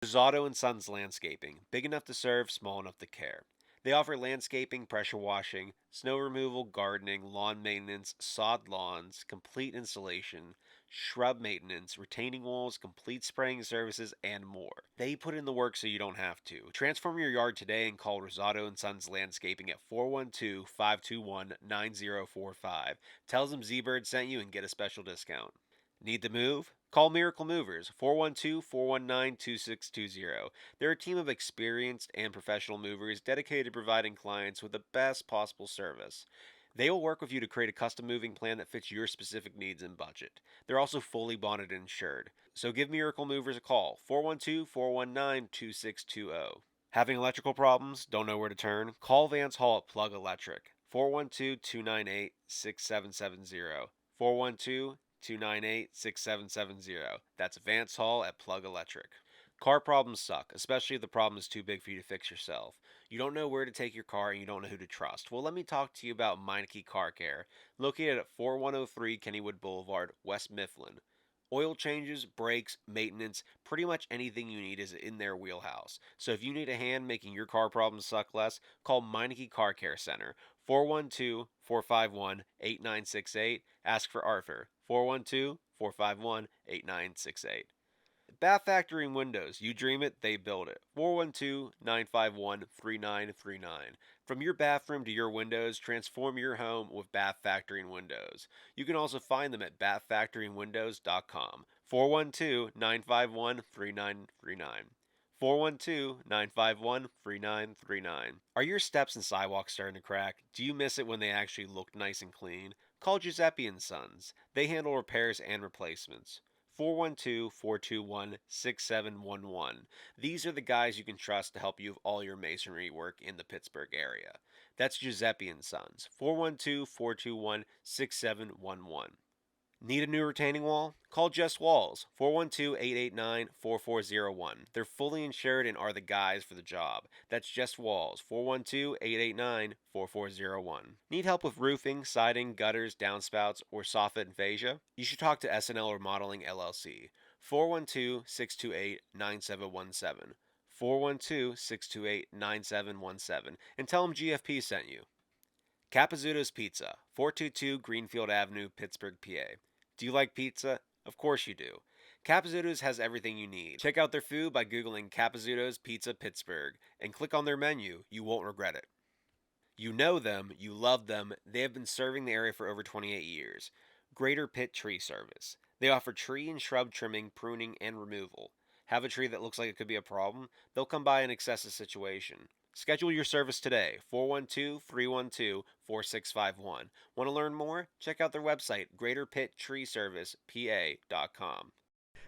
Zotto & Sons Landscaping. Big enough to serve, small enough to care. They offer landscaping, pressure washing, snow removal, gardening, lawn maintenance, sod lawns, complete installation, shrub maintenance, retaining walls, complete spraying services, and more. They put in the work so you don't have to. Transform your yard today and call Rosado & Sons Landscaping at 412-521-9045. Tell them Z-Bird sent you and get a special discount. Need to move? Call Miracle Movers, 412-419-2620. They're a team of experienced and professional movers dedicated to providing clients with the best possible service. They will work with you to create a custom moving plan that fits your specific needs and budget. They're also fully bonded and insured. So give Miracle Movers a call, 412-419-2620. Having electrical problems? Don't know where to turn? Call Vance Hall at Plug Electric, 412-298-6770. 412-298-6770. That's Vance Hall at Plug Electric. Car problems suck, especially if the problem is too big for you to fix yourself. You don't know where to take your car and you don't know who to trust. Well, let me talk to you about Meineke Car Care, located at 4103 Kennywood Boulevard, West Mifflin. Oil changes, brakes, maintenance, pretty much anything you need is in their wheelhouse. So if you need a hand making your car problems suck less, call Meineke Car Care Center, 412-451-8968. Ask for Arthur, 412-451-8968. Bath Factory and Windows. You dream it, they build it. 412-951-3939. From your bathroom to your windows, transform your home with Bath Factory and Windows. You can also find them at bathfactorywindows.com. 412-951-3939. 412-951-3939. Are your steps and sidewalks starting to crack? Do you miss it when they actually look nice and clean? Call Giuseppe & Sons. They handle repairs and replacements. 412-421-6711. These are the guys you can trust to help you with all your masonry work in the Pittsburgh area. That's Giuseppe & Sons. 412-421-6711. Need a new retaining wall? Call Just Walls, 412-889-4401. They're fully insured and are the guys for the job. That's Just Walls, 412-889-4401. Need help with roofing, siding, gutters, downspouts, or soffit and fascia? You should talk to SNL Remodeling LLC, 412-628-9717. 412-628-9717, and tell them GFP sent you. Capizzuto's Pizza, 422 Greenfield Avenue, Pittsburgh, PA. Do you like pizza? Of course you do. Capizzuto's has everything you need. Check out their food by Googling Capizzuto's Pizza Pittsburgh and click on their menu. You won't regret it. You know them, you love them. They have been serving the area for over 28 years. Greater Pitt Tree Service. They offer tree and shrub trimming, pruning, and removal. Have a tree that looks like it could be a problem? They'll come by and assess the situation. Schedule your service today, 412-312-4651. Want to learn more? Check out their website, greaterpitttreeservicepa.com.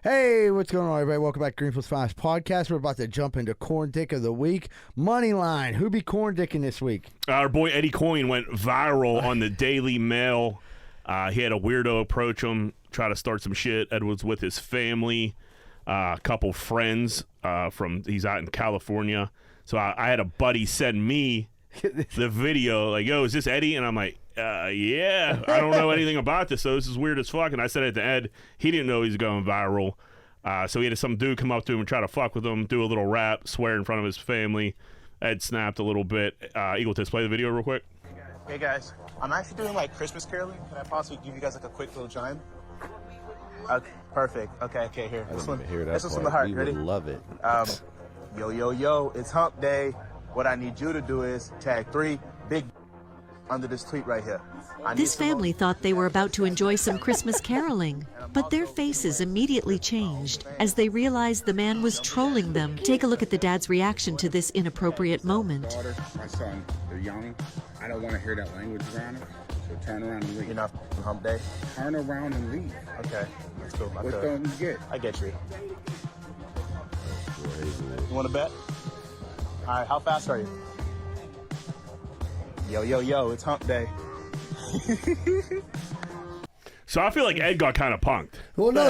Hey, what's going on, everybody? Welcome back to Greenfield's Finest Podcast. We're about to jump into Corn Dick of the Week. Money line. Who be Corn Dicking this week? Our boy Eddie Coyne went viral on the Daily Mail. He had a weirdo approach him, try to start some shit. Ed was with his family, a couple friends he's out in California. So I had a buddy send me the video, like, yo, is this Eddie? And I'm like, yeah, I don't know anything about this, so this is weird as fuck. And I said it to Ed. He didn't know he was going viral. So he had some dude come up to him and try to fuck with him, do a little rap, swear in front of his family. Ed snapped a little bit. Eagletis, play the video real quick. Hey, guys. I'm actually doing, like, Christmas caroling. Can I possibly give you guys, like, a quick little chime? Okay, perfect. Okay, here. This one's from the heart. Ready? Love it. Yo, it's hump day. What I need you to do is tag 3 big under this tweet right here. This family thought they were about to enjoy some Christmas caroling, but their faces immediately changed as they realized the man was trolling them. Take a look at the dad's reaction to this inappropriate moment. My daughter, my son, they're young. I don't want to hear that language around them, so turn around and leave. You're not from hump day? Turn around and leave. Okay, let's go. What don't you get? I get you. You want to bet? All right, how fast are you? Yo, it's hump day. So I feel like Ed got kind of punked. Well, no,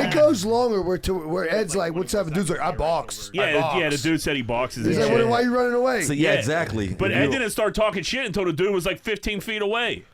it goes longer where Ed's like, what's up? The dude's like, I box. Yeah, the dude said he boxes. He's like, why are you running away? So, yeah, exactly. But Ed didn't start talking shit until the dude was like 15 feet away.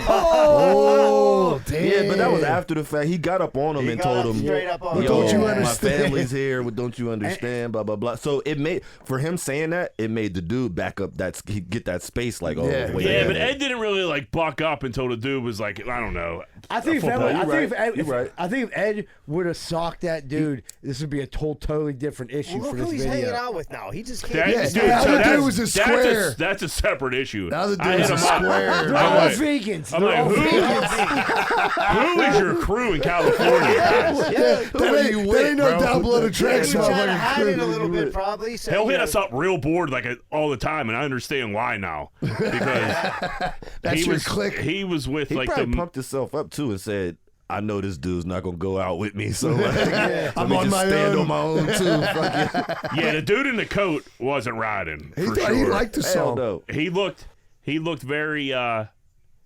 Oh, damn. Yeah, but that was after the fact. He got up on him and told him, don't you my understand? family's here. Don't you understand? Blah, blah, blah. So it made, for him saying that, it made the dude back up, get that space like, oh, Yeah. wait. Yeah, but Ed didn't really like buck up until the dude was like, I don't know. I think Right. if Ed would have socked that dude, this would be a totally different issue Well, for look this who he's video. hanging out with now. He just That, can't. dude, the other that's- dude was a square. That's a separate issue. The other dude I was hit a him up. square. They're I'm all like, vegans. I'm They're like, all who is your crew in California? That ain't no down below the tracks, He was trying to motherfucker. hide it a little bit, probably. So, He'll you hit know, us up real bored like all the time, and I understand why now. Because That's he your was, click. He was with He like probably the. pumped himself up, too, and said, I know this dude's not going to go out with me, so like, I'm let me on just my stand own. on my own, too. Fuck it. Yeah, the dude in the coat wasn't riding. He for thought sure. he liked the Hell song. no. He looked very.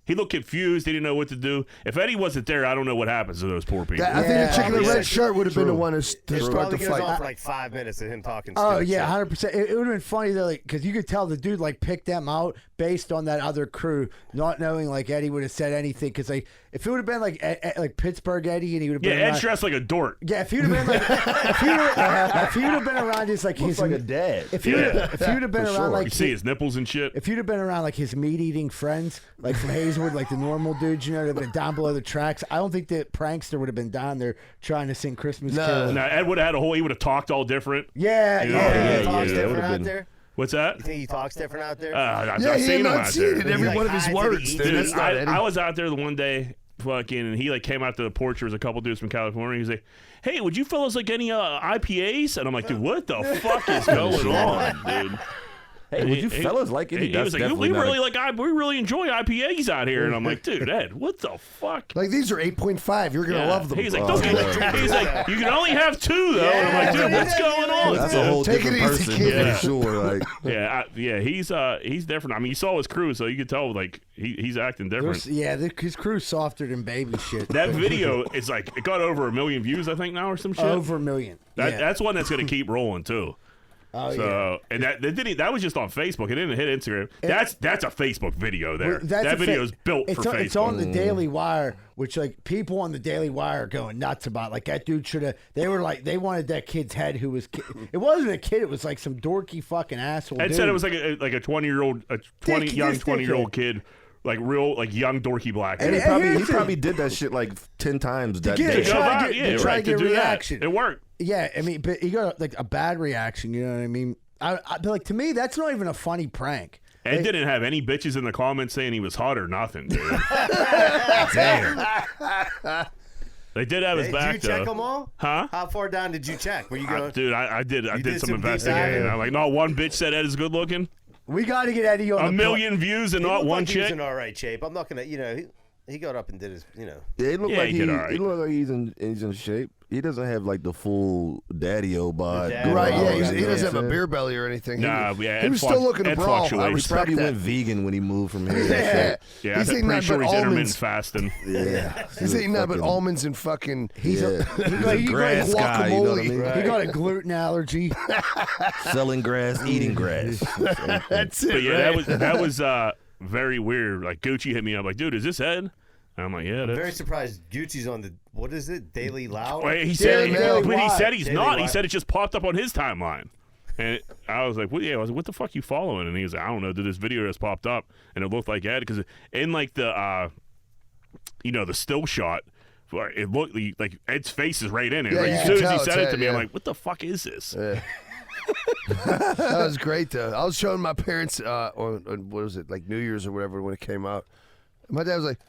He looked confused. He didn't know what to do. If Eddie wasn't there, I don't know what happens to those poor people. I think the chick in the red shirt would have been the one to It start probably the goes on fight. for like 5 minutes of him talking. Oh stupid yeah, shit. 100%. It would have been funny though, because you could tell the dude like picked them out based on that other crew, not knowing like Eddie would have said anything. Because like if it would have been like Pittsburgh Eddie, and he would have Yeah, been Ed's around, dressed like a dork. yeah, if he would have been like if he would have been around his like Looks his like a dad. if he would have been For around sure. like You see his nipples and shit. if you'd have been around like his meat eating friends, like from Hazelwood, like the normal dudes, you know, that would have been down below the tracks. I don't think that prankster would have been down there trying to sing Christmas Carol. Now Ed would have had a whole. He would have talked all different. Yeah, You know? yeah. He talks that different would've out been- there. What's that? You think he talks different out there? I've Yeah, he seen him out enunciated there. every Like, one of his hi, words. did he Dude, eat that's it? not Eddie. I was out there the one day, fucking, and he like came out to the porch. There was a couple dudes from California. He's like, "Hey, would you fellas like any IPAs?" And I'm like, "Dude, what the fuck is going on, dude?" Hey, would you fellas like it? He was like, "We really enjoy IPAs out here," and I'm like, "Dude, Ed, what the fuck?" Like, these are 8.5. You're going to love them. He's like, he's like, "You can only have 2 though," and I'm like, "Dude, what's going on?" That's a whole Take it different easy, person kid. for sure. Like, he's different. I mean, you saw his crew, so you could tell like he's acting different. His crew's softer than baby shit. That video is like it got over 1 million views, I think now or some shit. Over 1 million. That's one that's gonna keep rolling too. Oh, so and that was just on Facebook. It didn't hit Instagram. That's a Facebook video there. Well, that video is built for Facebook. It's on the Daily Wire, which like people on the Daily Wire are going nuts about. Like that dude should have. They were like they wanted that kid's head who was. It wasn't a kid. It was like some dorky fucking asshole. Ed dude. said it was like a 20-year-old, young 20-year-old kid. Like real, like young dorky black. and dude. he probably did that shit like 10 times that get day. it, try to to get do that. reaction. It worked. Yeah, I mean, but he got like a bad reaction. You know what I mean? But like to me, that's not even a funny prank. Ed didn't have any bitches in the comments saying he was hot or nothing, dude. Damn. They did have his back, Did you check though. them all? Huh? How far down did you check? Were you going? Dude, I did did some some investigating. deep diving? I'm like, no, one bitch said Ed is good looking. We got to get Eddie on A million views and He not looked one like He was chick. in all right shape. I'm not gonna, he got up and did his, Yeah, it looked Yeah, like he did all right. he looked like he's in shape. He doesn't have like the full daddy-o bod. dad Right, bod. yeah. He You know doesn't have what a I'm beer belly or anything. Nah, yeah, he Ed was still looking to Ed brawl. I fluctuates. He probably respect went that. vegan when he moved from here. Yeah. Yeah, He's I'm eating pretty nothing sure but he's intermittent almonds. fasting. Yeah. He's eating nothing but almonds and fucking. He's a grass guy, you know what I mean? He got a gluten allergy. Selling grass, eating grass. That's it. But yeah, right? that was very weird. Like Gucci hit me up like, dude, is this Ed? And I'm like, yeah, I'm very that's. surprised Gucci's on the what is it? Daily Loud. Wait, he Daily said, Mail. but he said he's Daily not. He Wire. said it just popped up on his timeline. And I was like, I was like, what the fuck you following? And he was like, I don't know. Dude, this video just popped up, and it looked like Ed because in like the, the still shot, it looked like Ed's face is right in it. Yeah, Like, you as can soon as he tell said it's it to Ed, me, I'm yeah. like, what the fuck is this? That was great though. I was showing my parents on what was it, like New Year's or whatever when it came out. My dad was like,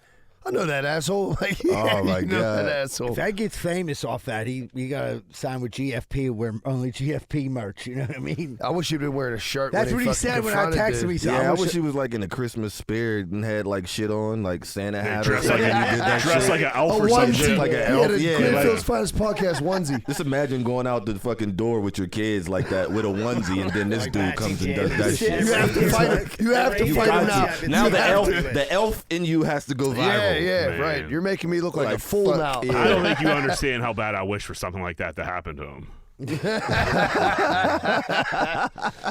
I know that asshole. Like, Oh, my you know God. that asshole. If Ed gets famous off that, he got to sign with GFP, wear only GFP merch. You know what I mean? I wish he'd been wearing a shirt. That's when what he said when I confronted texted him. dude. He said, Yeah, I wish he was like in the Christmas spirit and had like shit on, like Santa hat or Dressed something. like when you did that dressed shit. like an elf A or some onesie. shit. Like an He elf, had a yeah, Greenfield's like- Finest podcast onesie. Just imagine going out the fucking door with your kids like that with a onesie, and then this Like dude matching comes and does that jammies. shit. You have to fight. You have to You fight him now. got to. Now You the have elf, to. the elf in you has to go viral. Yeah, yeah, Man. right. You're making me look like a Like, fool fuck now. yeah. I don't think you understand how bad I wish for something like that to happen to him.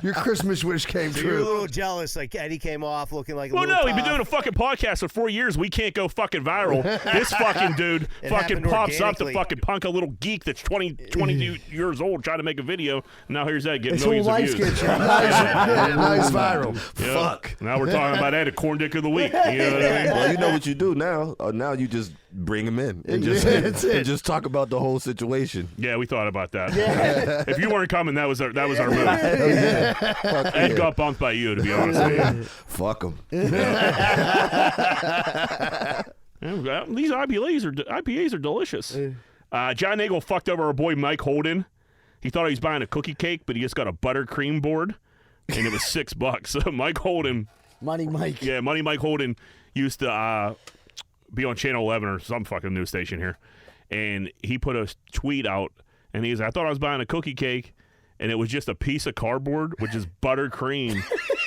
Your Christmas wish came So you're a true. little jealous, like Eddie came off looking like a Well, little no, we've been tough. doing a fucking podcast for 4 years. We can't go fucking viral. This fucking dude It fucking happened pops up to organically. fucking punk a little geek that's 22 years old trying to make a video. Now here's that getting His whole millions of life's views. getting Nice viral. Yeah. Fuck. Now we're talking about Ed, a corn dick of the week. You know what I mean? Well, you know what you do now. Now you just bring him in and just That's it. and just talk about the whole situation. Yeah, we thought about that. If you weren't coming, that was our move. Fuck Ed yeah. got bumped by you, to be honest with you. Fuck him. Yeah, these IPAs are delicious. John Nagel fucked over our boy Mike Holden. He thought he was buying a cookie cake, but he just got a buttercream board, and it was $6. So Mike Holden, Money Mike. yeah, Money Mike Holden used to be on Channel 11 or some fucking news station here, and he put a tweet out, and he's I thought I was buying a cookie cake, and it was just a piece of cardboard with just buttercream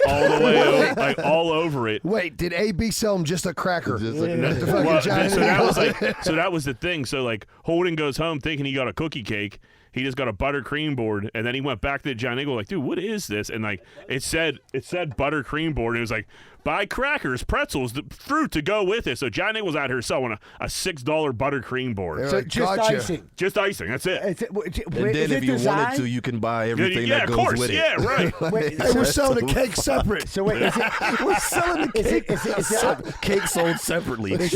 all the way like all over it. Wait, did AB sell him just a cracker? Just like- The fucking Well, giant so that was eagle? so that was the thing. So like Holden goes home thinking he got a cookie cake. He just got a buttercream board, and then he went back to John Eagle like, dude, what is this? And like it said buttercream board, and it was like, buy crackers, pretzels, the fruit to go with it. So John Eagle's out here selling a $6 buttercream board. They're So like, just gotcha. icing. Just icing, that's it. Is it, And then if you wanted to, you can buy everything yeah, that of goes course, with it. yeah, right. Wait, Hey, we're selling the That's cake separate. So wait, is it, We're selling the cake. Cake sold sepainly. is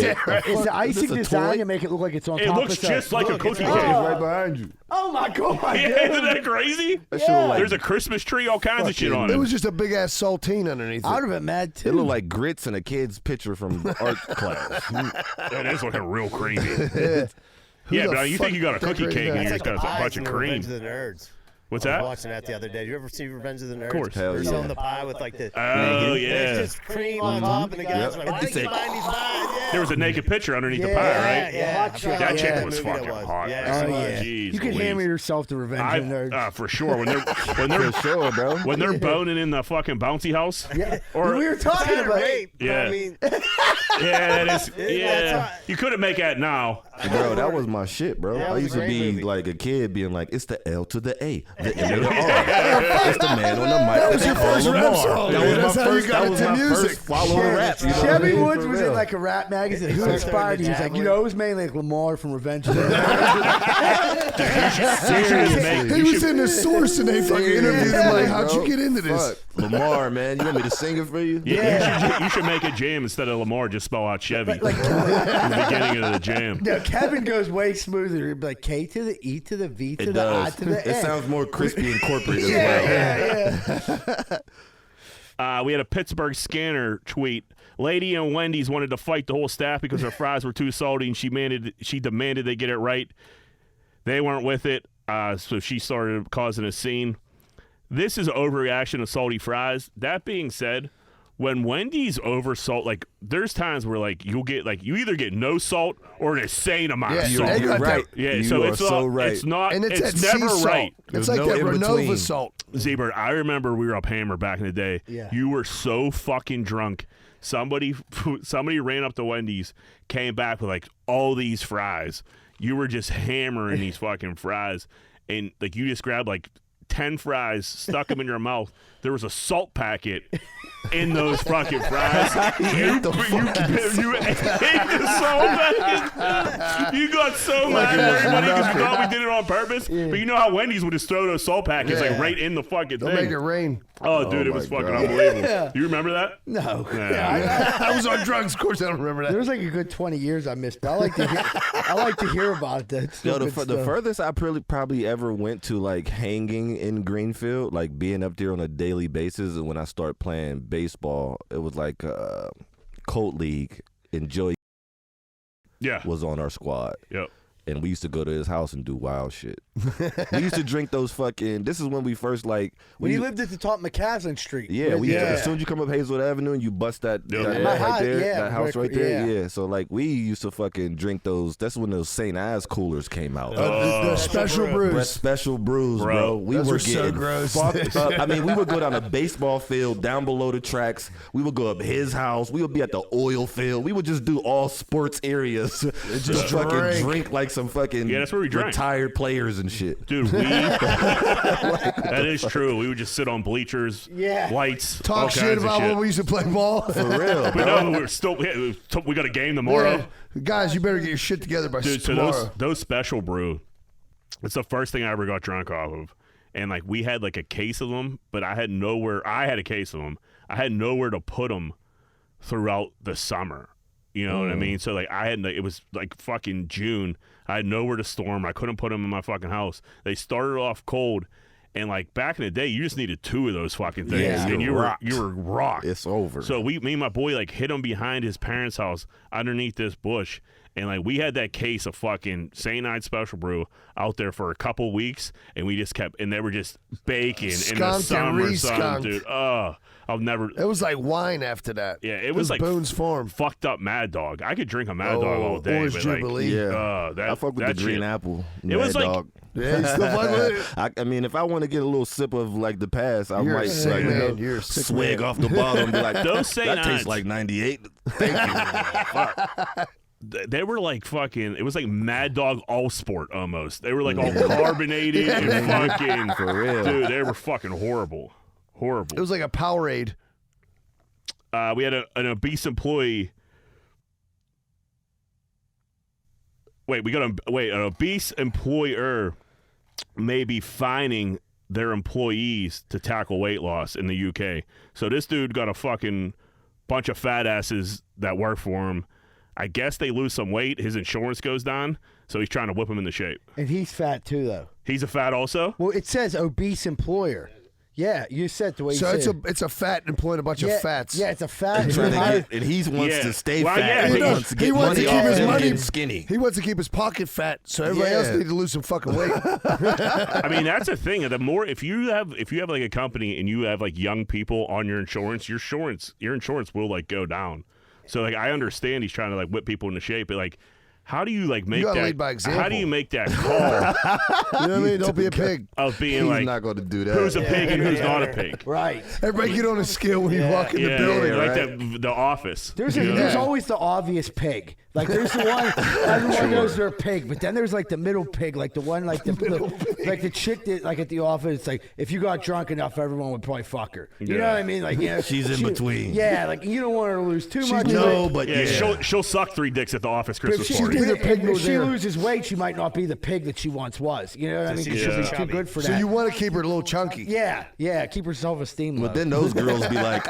the icing designed to make it look like it's on It top looks of stuff? just like a cookie cake. right behind you. Oh my god! Yeah, isn't that crazy? That shit look like, There's a Christmas tree, all kinds of shit on It it. was just a big ass saltine underneath I would it. have been mad too. it looked like grits in a kid's picture from art class. That is looking real creamy. Who Yeah, the but you fuck think you got a cookie decorated cake and that? you That's just like got a the bunch pies of in cream. Revenge of the Nerds. What's I was that? watching that the other day. Did you ever see Revenge of the Nerds? course. Hell They're yeah. selling the pie with like the Oh, naked- yeah. There's just cream on top, and the guys are like, why They do you say- keep buying these pies? Yeah. There was a naked picture underneath the Yeah, pie, right? Yeah, Hot shot. That chick Yeah. was movie that fucking was. hot. Yeah, Oh yeah, Jeez you could Louise. hammer yourself to Revenge of the Nerds. For sure. When For they're sure, bro. when they're boning in the fucking bouncy house. Yeah, Or we were talking It's not about rape, but Yeah. I mean, yeah, that is. That's Yeah, right. you couldn't make that now. Bro, that was my shit, bro. That I was a used to great be movie. like a kid being like, it's the L to the A, the M to the R. It's the man on the mic. That was your first rap song, That dude. was That's my how you first. got That was into my music. first follow the rap. You know what I Chevy mean? Woods For was real. in like a rap magazine. Who started inspired you? He's like, javelin. you know, it was mainly like Lamar from Revenge of the Nerds. He was in the source and they fucking interviewed him like, how'd you Bro, get into this? fuck. Lamar, man, you want me to sing it for you? Yeah, you should make a jam instead of Lamar. Just spell out Chevy in the beginning of the jam. No, Kevin goes way smoother. He'd be like K to the E to the V to It the I does. to the It N. sounds more crispy and corporate as well. We had a Pittsburgh scanner tweet. Lady and Wendy's wanted to fight the whole staff because her fries were too salty, and she demanded they get it right. They weren't with it, so she started causing a scene. This is an overreaction of salty fries. That being said, when Wendy's over salt, like there's times where like you either get no salt or an insane amount of Yeah, salt. they got You're right. Yeah, You so are it's so not, right. It's not. And it's it's that never sea salt. right. It's There's like no that in Renova between. salt. Zebert, I remember we were up Hammer back in the day. Yeah. You were so fucking drunk. Somebody ran up to Wendy's, came back with like all these fries. You were just hammering these fucking fries, and like you just grabbed like 10 fries, stuck them in your mouth. There was a salt packet in those fucking fries. You ate the salt packet. You got so mad at everybody because you thought we did it on purpose. But you know how Wendy's would just throw those salt packets like right in the fucking They'll thing. make it rain. Oh, dude, it my was fucking God. unbelievable. Yeah. You remember that? No. Yeah. I was on drugs, of course I don't remember There that. was like a good 20 years I missed, but I like to hear about it. That's Yo, the stupid stuff. furthest I probably ever went to like hanging in Greenfield, like being up there on a daily basis, is when I started playing baseball. It was like Colt League, and Joey Yeah. was on our squad. Yep. And we used to go to his house and do wild shit. We used to drink those fucking. This is when we first like. When he lived at the top of McCaslin Street. Yeah, as soon as you come up Hazelwood Avenue and you bust that, Yep. that My right house, there, yeah, that house right there, yeah. yeah. So like we used to fucking drink those. That's when those St. Ives coolers came out. The special That brews. special brews, Bro. bro. We Those were were so getting gross. fucked up. I mean, we would go down a baseball field down below the tracks. We would go up his house. We would be at the oil field. We would just do all sports areas. Just fucking drink like some fucking Yeah, that's where we drank. retired players and and shit. Dude, that is true. We would just sit on bleachers, lights, all Talk kinds shit of about shit. when we used to play ball. For real, But bro. no, we got a game tomorrow. Yeah. Guys, you better get your shit together by Dude, so tomorrow. those special brew, it's the first thing I ever got drunk off of. And like we had like a case of them, but I had a case of them. I had nowhere to put them throughout the summer. You know what I mean? So like it was like fucking June. I had nowhere to store them. I couldn't put them in my fucking house. They started off cold. And like back in the day, you just needed 2 of those fucking things, Yeah, and you were rocked. rocked. It's over. So me and my boy like hid him behind his parents' house underneath this bush, and like we had that case of fucking St. Night Special Brew out there for a couple weeks, and we just kept, and they were just baking in the Skunked and summer sun, re-skunked. dude. Oh, I'll never. It was like wine after that. Yeah, it was like Boone's Farm. Fucked up Mad Dog. I could drink a Mad Dog all day, Orange but Jubilee. like, I fuck with the green apple. It was Mad like. Dog. Yeah, you still fuck with it? I mean, if I want to get a little sip of like the past, I You're a might sick like man. You're a sick swig man. off the bottom and be like, Those St. that tastes Nights. like 98. Thank you. Fuck. They were like fucking. It was like Mad Dog All Sport almost. They were like all carbonated and fucking. For real. Dude, they were fucking horrible. Horrible. It was like a Powerade. We had an obese employee. An obese employer may be fining their employees to tackle weight loss in the UK. So this dude got a fucking bunch of fat asses that work for him. I guess they lose some weight. His insurance goes down, so he's trying to whip them into shape. And he's fat too, though. He's a fat also? Well, it says obese employer. Yeah, you said the way So you it's said. it's a fat employing a bunch of fats. Yeah, it's a fat. And he wants to stay fat. Yeah, He wants to get money keep off his him money getting skinny. He wants to keep his pocket fat, so everybody else needs to lose some fucking weight. I mean, that's the thing. The more if you have like a company and you have like young people on your insurance will like go down. So like I understand he's trying to like whip people into shape, but like how do you like make gotta that? lead by example. How do you make that call? You know what I mean? Don't be a pig. Of being He's like not going to do that. who's a pig and who's not a pig? Right. Everybody get on a scale when you walk in the building. Like the office. There's always the obvious pig. Like there's the one everyone knows they're a pig, but then there's like the middle pig, like the one like the chick that like at the office. It's like if you got drunk enough, everyone would probably fuck her. You know what I mean? Like she's in between. Yeah, like you don't want her to lose too much. But she'll suck 3 dicks at the office Christmas If party. she loses weight, she might not be the pig that she once was. You know what I mean? Because she'll be too good for that. So you want to keep her a little chunky. Yeah, keep her self-esteem low. But then those girls be like,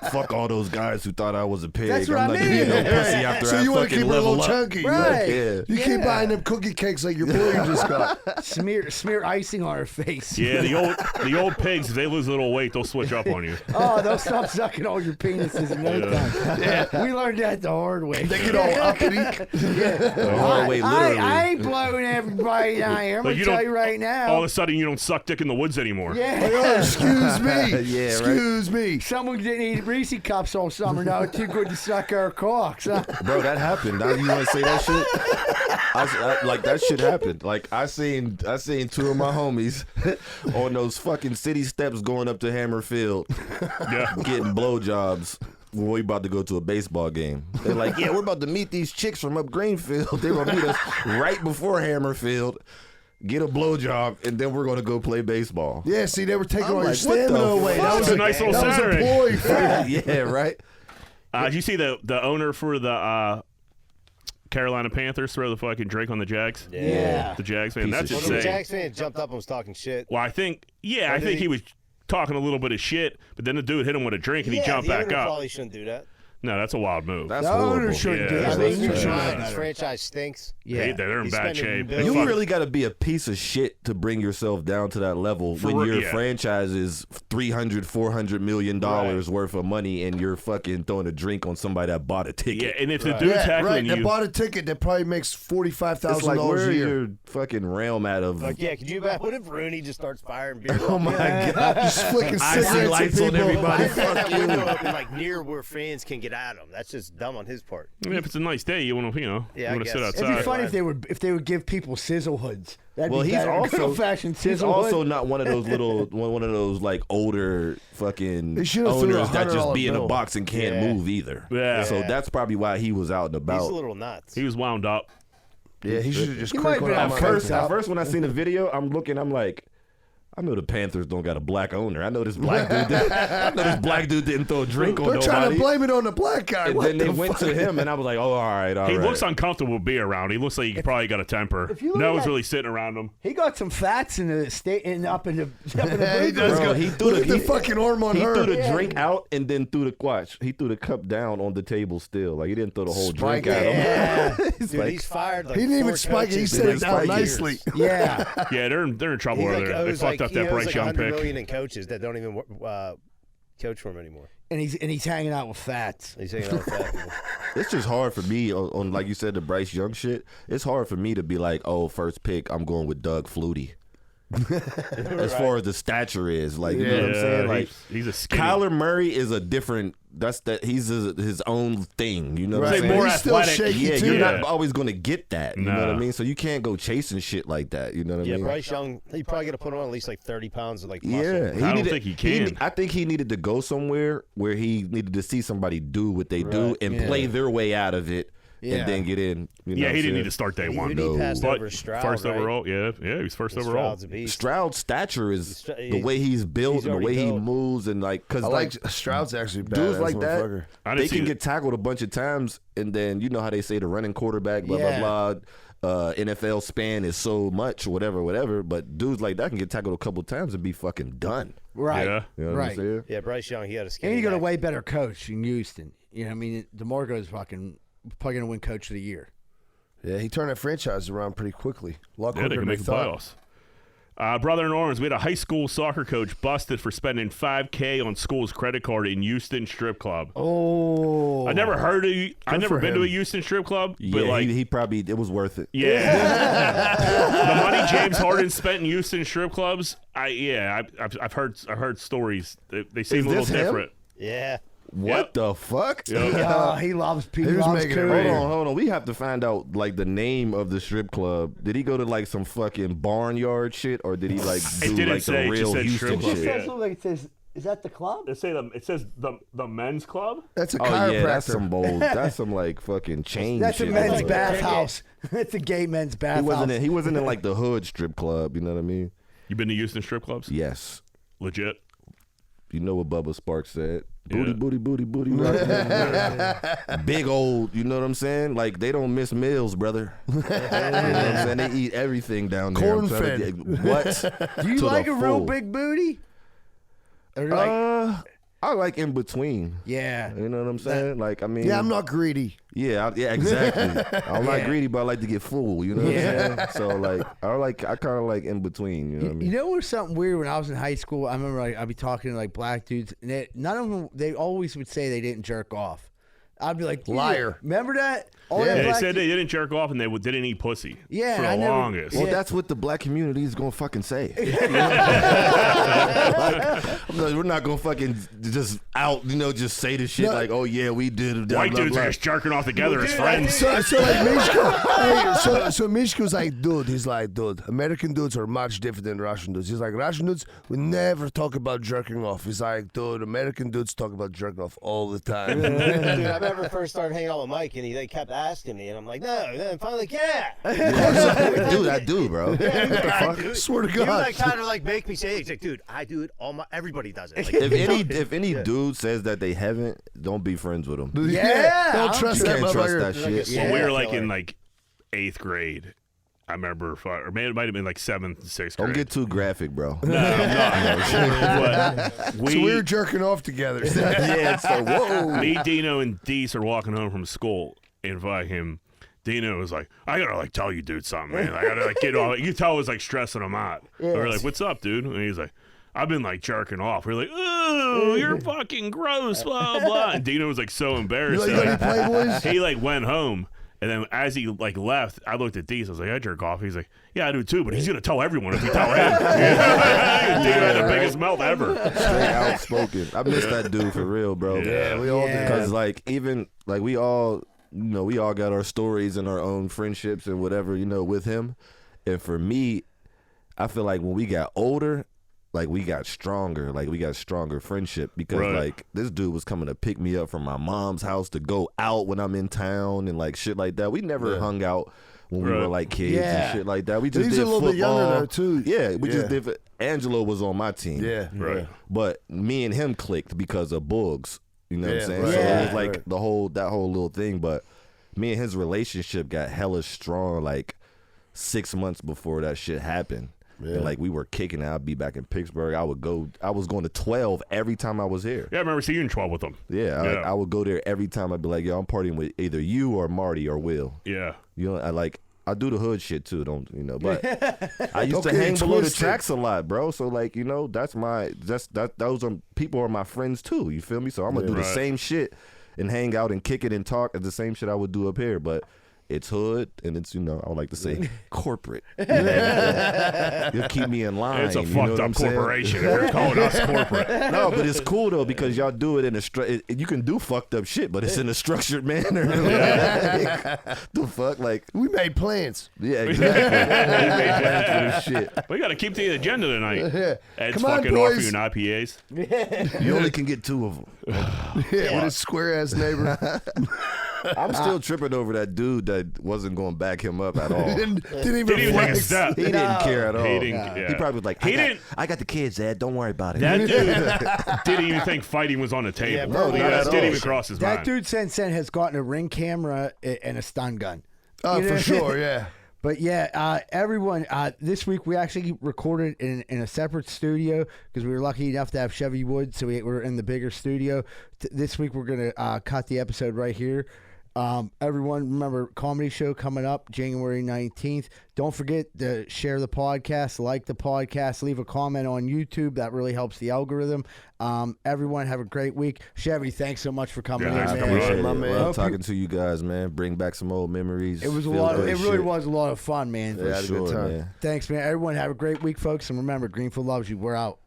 fuck all those guys who thought I was a pig. That's what I'm I not mean. gonna be no pussy after So I you want to fucking keep her a level little up. chunky. Right. You keep buying them cookie cakes like your boy you just got. Smear icing on her face. Yeah, the old pigs, if they lose a little weight, they'll switch up on you. Oh, they'll stop sucking all your penises in no time. Yeah. We learned that the hard way. They get all uppity. The hard way, literally. I ain't blowing everybody down here. I'm Like, going to tell you right now. All of a sudden, you don't suck dick in the woods anymore. Yeah. Oh, excuse me. Yeah, Excuse me. Someone didn't eat Reese cups all summer. Now it's too good to suck our cocks. Huh? Bro, that happened. Now you want to say that shit? Like that shit happened. Like I seen 2 of my homies on those fucking city steps going up to Hammerfield, getting blowjobs. When we about to go to a baseball game, they're like, "Yeah, we're about to meet these chicks from up Greenfield. They're gonna meet us right before Hammerfield, get a blowjob, and then we're gonna go play baseball." Yeah, see, they were taking all your like, what stamina the away. fuck? That was a nice little Saturday. ploy for Yeah, right. Did you see the owner for the Carolina Panthers throw the fucking drink on the Jags? Yeah. The Jags fan. Piece That's of The insane. Jags fan jumped up and was talking shit. Well, I think he was talking a little bit of shit, but then the dude hit him with a drink and he jumped the back owner up. Probably shouldn't do that. No, that's a wild move. That's The owner horrible. shouldn't do Yeah. that. I mean, you should know This better. franchise stinks. Yeah. They're in He's bad spending shape. billions. You really got to be a piece of shit to bring yourself down to that level when your franchise is $300-400 million worth of money and you're fucking throwing a drink on somebody that bought a ticket. Yeah, and if the dude's tackling That you, bought a ticket that probably makes $45,000 it's like where a year. your fucking realm out of. Like, yeah, could you imagine? What if Rooney just starts firing beer? Oh my god! Just flicking I see cigarettes lights at on people. everybody. Fuck That you. window open like near where fans can get at him. That's just dumb on his part. I mean, if it's a nice day, you want to, Yeah, I sit guess. outside. It'd be funny if they would give people sizzle hoods. That'd Well, be he's better. also Old-fashioned he's sizzle also hood. not one of those little one of those like older fucking They should've threw a owners that just be in a $100 box and can't Yeah. move either. Yeah. So that's probably why he was out and He's about. a little nuts. He was wound up. Yeah, he should have just He might cranked have on been him. At first, when I seen the video, I'm like, I know the Panthers don't got a black owner. I know this black dude. Didn't throw a drink on They're nobody. trying to blame it on the black guy. And What then they the went to fuck? him, and I was like, oh, all right. He looks uncomfortable to be around. He looks like he probably got a temper. if you look No at one's that- really sitting around him. He got some fats in the state and up in the. He does Bro, go. he threw Look at the fucking arm on He her. threw the drink out and then threw the watch. He threw the cup down on the table still. Like he didn't throw the whole Spike drink it. at him. Dude, he's fired. Like He didn't even 4 spike it. He coaches set in it like down 5 nicely. years. Yeah. Yeah, they're in trouble He over like there. They owes fucked up that Bryce like Young $100 pick. million in coaches that don't even coach for him anymore. And he's hanging out with fats. He's hanging out with fat people. It's just hard for me on like you said, the Bryce Young shit. It's hard for me to be like, oh, first pick, I'm going with Doug Flutie. As far as the stature is, like you know what I'm saying, like he's a skinny. Kyler Murray is a different. He's his own thing. You know what I'm Right. saying? More He's still athletic. shaky Yeah, too. you're not always going to get that. You know what I No. mean? So you can't go chasing shit like that. You know what I Yeah, mean? Bryce Young, he probably got to put on at least like 30 pounds of like muscle. Yeah, I don't think he can. I think he needed to go somewhere where he needed to see somebody do what they do and play their way out of it, and then get in. You know Yeah, what he I'm didn't saying? need to start day one. He passed But over Stroud, first right? overall, yeah, he was first overall. Stroud's a beast. Stroud's stature is Stra- the way he's built he's and the way already he built. moves and like because I like Stroud's actually bad. dudes like that, I they didn't see can it. get tackled a bunch of times, and then you know how they say the running quarterback, blah Yeah. blah blah. NFL span is so much, whatever. But dudes like that can get tackled a couple times and be fucking done. Right. Yeah. You know what I'm Right. saying? Yeah, Bryce Young, he had a skinny And you got a neck. way better coach in Houston. You know, what I mean, DeMarco's probably going to win Coach of the Year. Yeah, he turned that franchise around pretty quickly. A lot Yeah, quicker they can than make they the thought. playoffs. Brother in Orange, we had a high school soccer coach busted for spending $5,000 on school's credit card in Houston strip club. Oh. I never heard of. I've never for been to a him. Houston strip club, Yeah, but like, he probably it was worth it. yeah, the money James Harden spent in Houston strip clubs. I've heard stories. They seem Is a little this him? different. Yeah. What the fuck? Yeah. He loves He was loves making it Cougar. right. Hold on. We have to find out like the name of the strip club. Did he go to like some fucking barnyard shit, or did he like do didn't like say, the it just real said Houston strip club, shit? yeah. It look like it says, is that the club? It says the men's club. That's a Oh chiropractor. yeah, that's some bold. That's some like fucking chain That's a shit. men's like bathhouse. It's a gay men's He bathhouse. wasn't in like the hood strip club. You know what I mean? You been to Houston strip clubs? Yes. Legit. You know what Bubba Sparks said? Yeah. Booty. Right? Big old, you know what I'm saying? Like they don't miss meals, brother. You know what I'm saying? They eat everything down there. I'm Corn telling fed. you. What? Do you To like the a real full. big booty? Or like, I like in between. yeah. You know what I'm saying? Like I mean, Yeah, I'm not greedy. Yeah, exactly. I'm not Yeah. greedy, but I like to get full. You know what I'm saying? So like, I kind of like in between. You know what I mean? You know, it was something weird when I was in high school. I remember I'd be talking to like black dudes, and none of them. They always would say they didn't jerk off. I'd be like, "Yeah, Liar." Remember that? All Yeah. that They black said dude- they didn't jerk off and they didn't eat pussy. Yeah, for the I never- longest. Well, Yeah. that's what the black community is gonna fucking say. Like, we're not gonna fucking just out, just say the shit No. like, oh yeah, we did. Blah, White blah, dudes blah. are just jerking off together as friends. So like Mishka, so Mishka was like, dude, he's like, dude, American dudes are much different than Russian dudes. He's like, Russian dudes, we never talk about jerking off. He's like, dude, American dudes talk about jerking off all the time. Dude, I remember first started hanging out with Mike, and he kept asking me, and I'm like, no. And then finally, yeah. Dude, I do, bro. What the fuck? Swear to He was God. like trying to like make me say it. He's like, dude, I do it. Everybody does it. Like, If any dude says that they haven't, don't be friends with them. Yeah, don't I'm trust sure. that Can't trust motherfucker. that shit. Yeah. When we were like killer. in like 8th grade, I remember, or maybe it might have been like 7th and 6th grade. Don't get too graphic, bro. No, I'm not. But So we were jerking off together. Yeah, so whoa. me, Dino, and Deese are walking home from school. Invite him. Dino was like, I gotta like tell you, dude, something, man. I gotta like get all. You tell I was like stressing him out. We were like, what's up, dude? And he's like, I've been like jerking off. We're like, ooh, you're fucking gross, blah blah. And Dino was like so embarrassed. You like any Playboys? He like went home. And then as he like left, I looked at Deese. I was like, I jerk off. He's like, yeah, I do too, but he's gonna tell everyone if we tell him. Dino had the biggest mouth ever. Straight outspoken. I miss that dude for real, bro. Yeah, we all did. Because like even like we all we all got our stories and our own friendships and whatever, with him. And for me, I feel like when we got older, like we got stronger friendship because Right. like this dude was coming to pick me up from my mom's house to go out when I'm in town and like shit like that. We never hung out when we were like kids and shit like that. We just He's did a little football. bit younger though too. Yeah, we just did. Angelo was on my team. Yeah, right. But me and him clicked because of Boogs. You know what I'm saying? Right. So Yeah. it was like that whole little thing. But me and his relationship got hella strong like 6 months before that shit happened. Yeah. And like we were kicking it. I'd be back in Pittsburgh. I was going to 12 every time I was here. Yeah, I remember seeing you in 12 with them. Yeah, I would go there every time. I'd be like, yo, I'm partying with either you or Marty or Will. Yeah. You know, I do the hood shit too, but I used to Okay, hang below the twisted. tracks a lot, bro. So like, you know, those are people are my friends too. You feel me? So I'm gonna do the same shit and hang out and kick it and talk at the same shit I would do up here, but it's hood and it's, you know, I would like to say corporate. You'll keep me in line. It's a you know fucked what up I'm saying? corporation. They're calling us corporate. No, but it's cool though because y'all do it in you can do fucked up shit, but it's in a structured manner. The fuck, like we made plans. Yeah, exactly. We made plans for this shit. We got to keep the agenda tonight. Ed's Come on, fucking boys. offering IPAs. You only can get 2 of them. With his square ass neighbor. I'm still tripping over that dude that wasn't going to back him up at all. didn't even Didn't even take a flex. step. He didn't care at all. He didn't- yeah. He probably was like, I got the kids, Ed. Don't worry about it. That dude didn't even think fighting was on the table. no, not at Didn't all. even cross his That mind. dude since then has gotten a ring camera and a stun gun. Oh, You for know? sure, yeah. But yeah, everyone, this week we actually recorded in a separate studio because we were lucky enough to have Chevy Wood, so we were in the bigger studio. This week we're going to cut the episode right here. Everyone, remember, comedy show coming up January 19th. Don't forget to share the podcast, like the podcast, leave a comment on YouTube. That really helps the algorithm. Everyone, have a great week. Chevy, thanks so much for coming in, I man. appreciate it. My man. Love talking to you guys, man. Bring back some old memories. It was a Feel lot. good It really shit. was a lot of fun, man. For had a good sure, time. man. Thanks, man. Everyone, have a great week, folks. And remember, Greenfield loves you. We're out.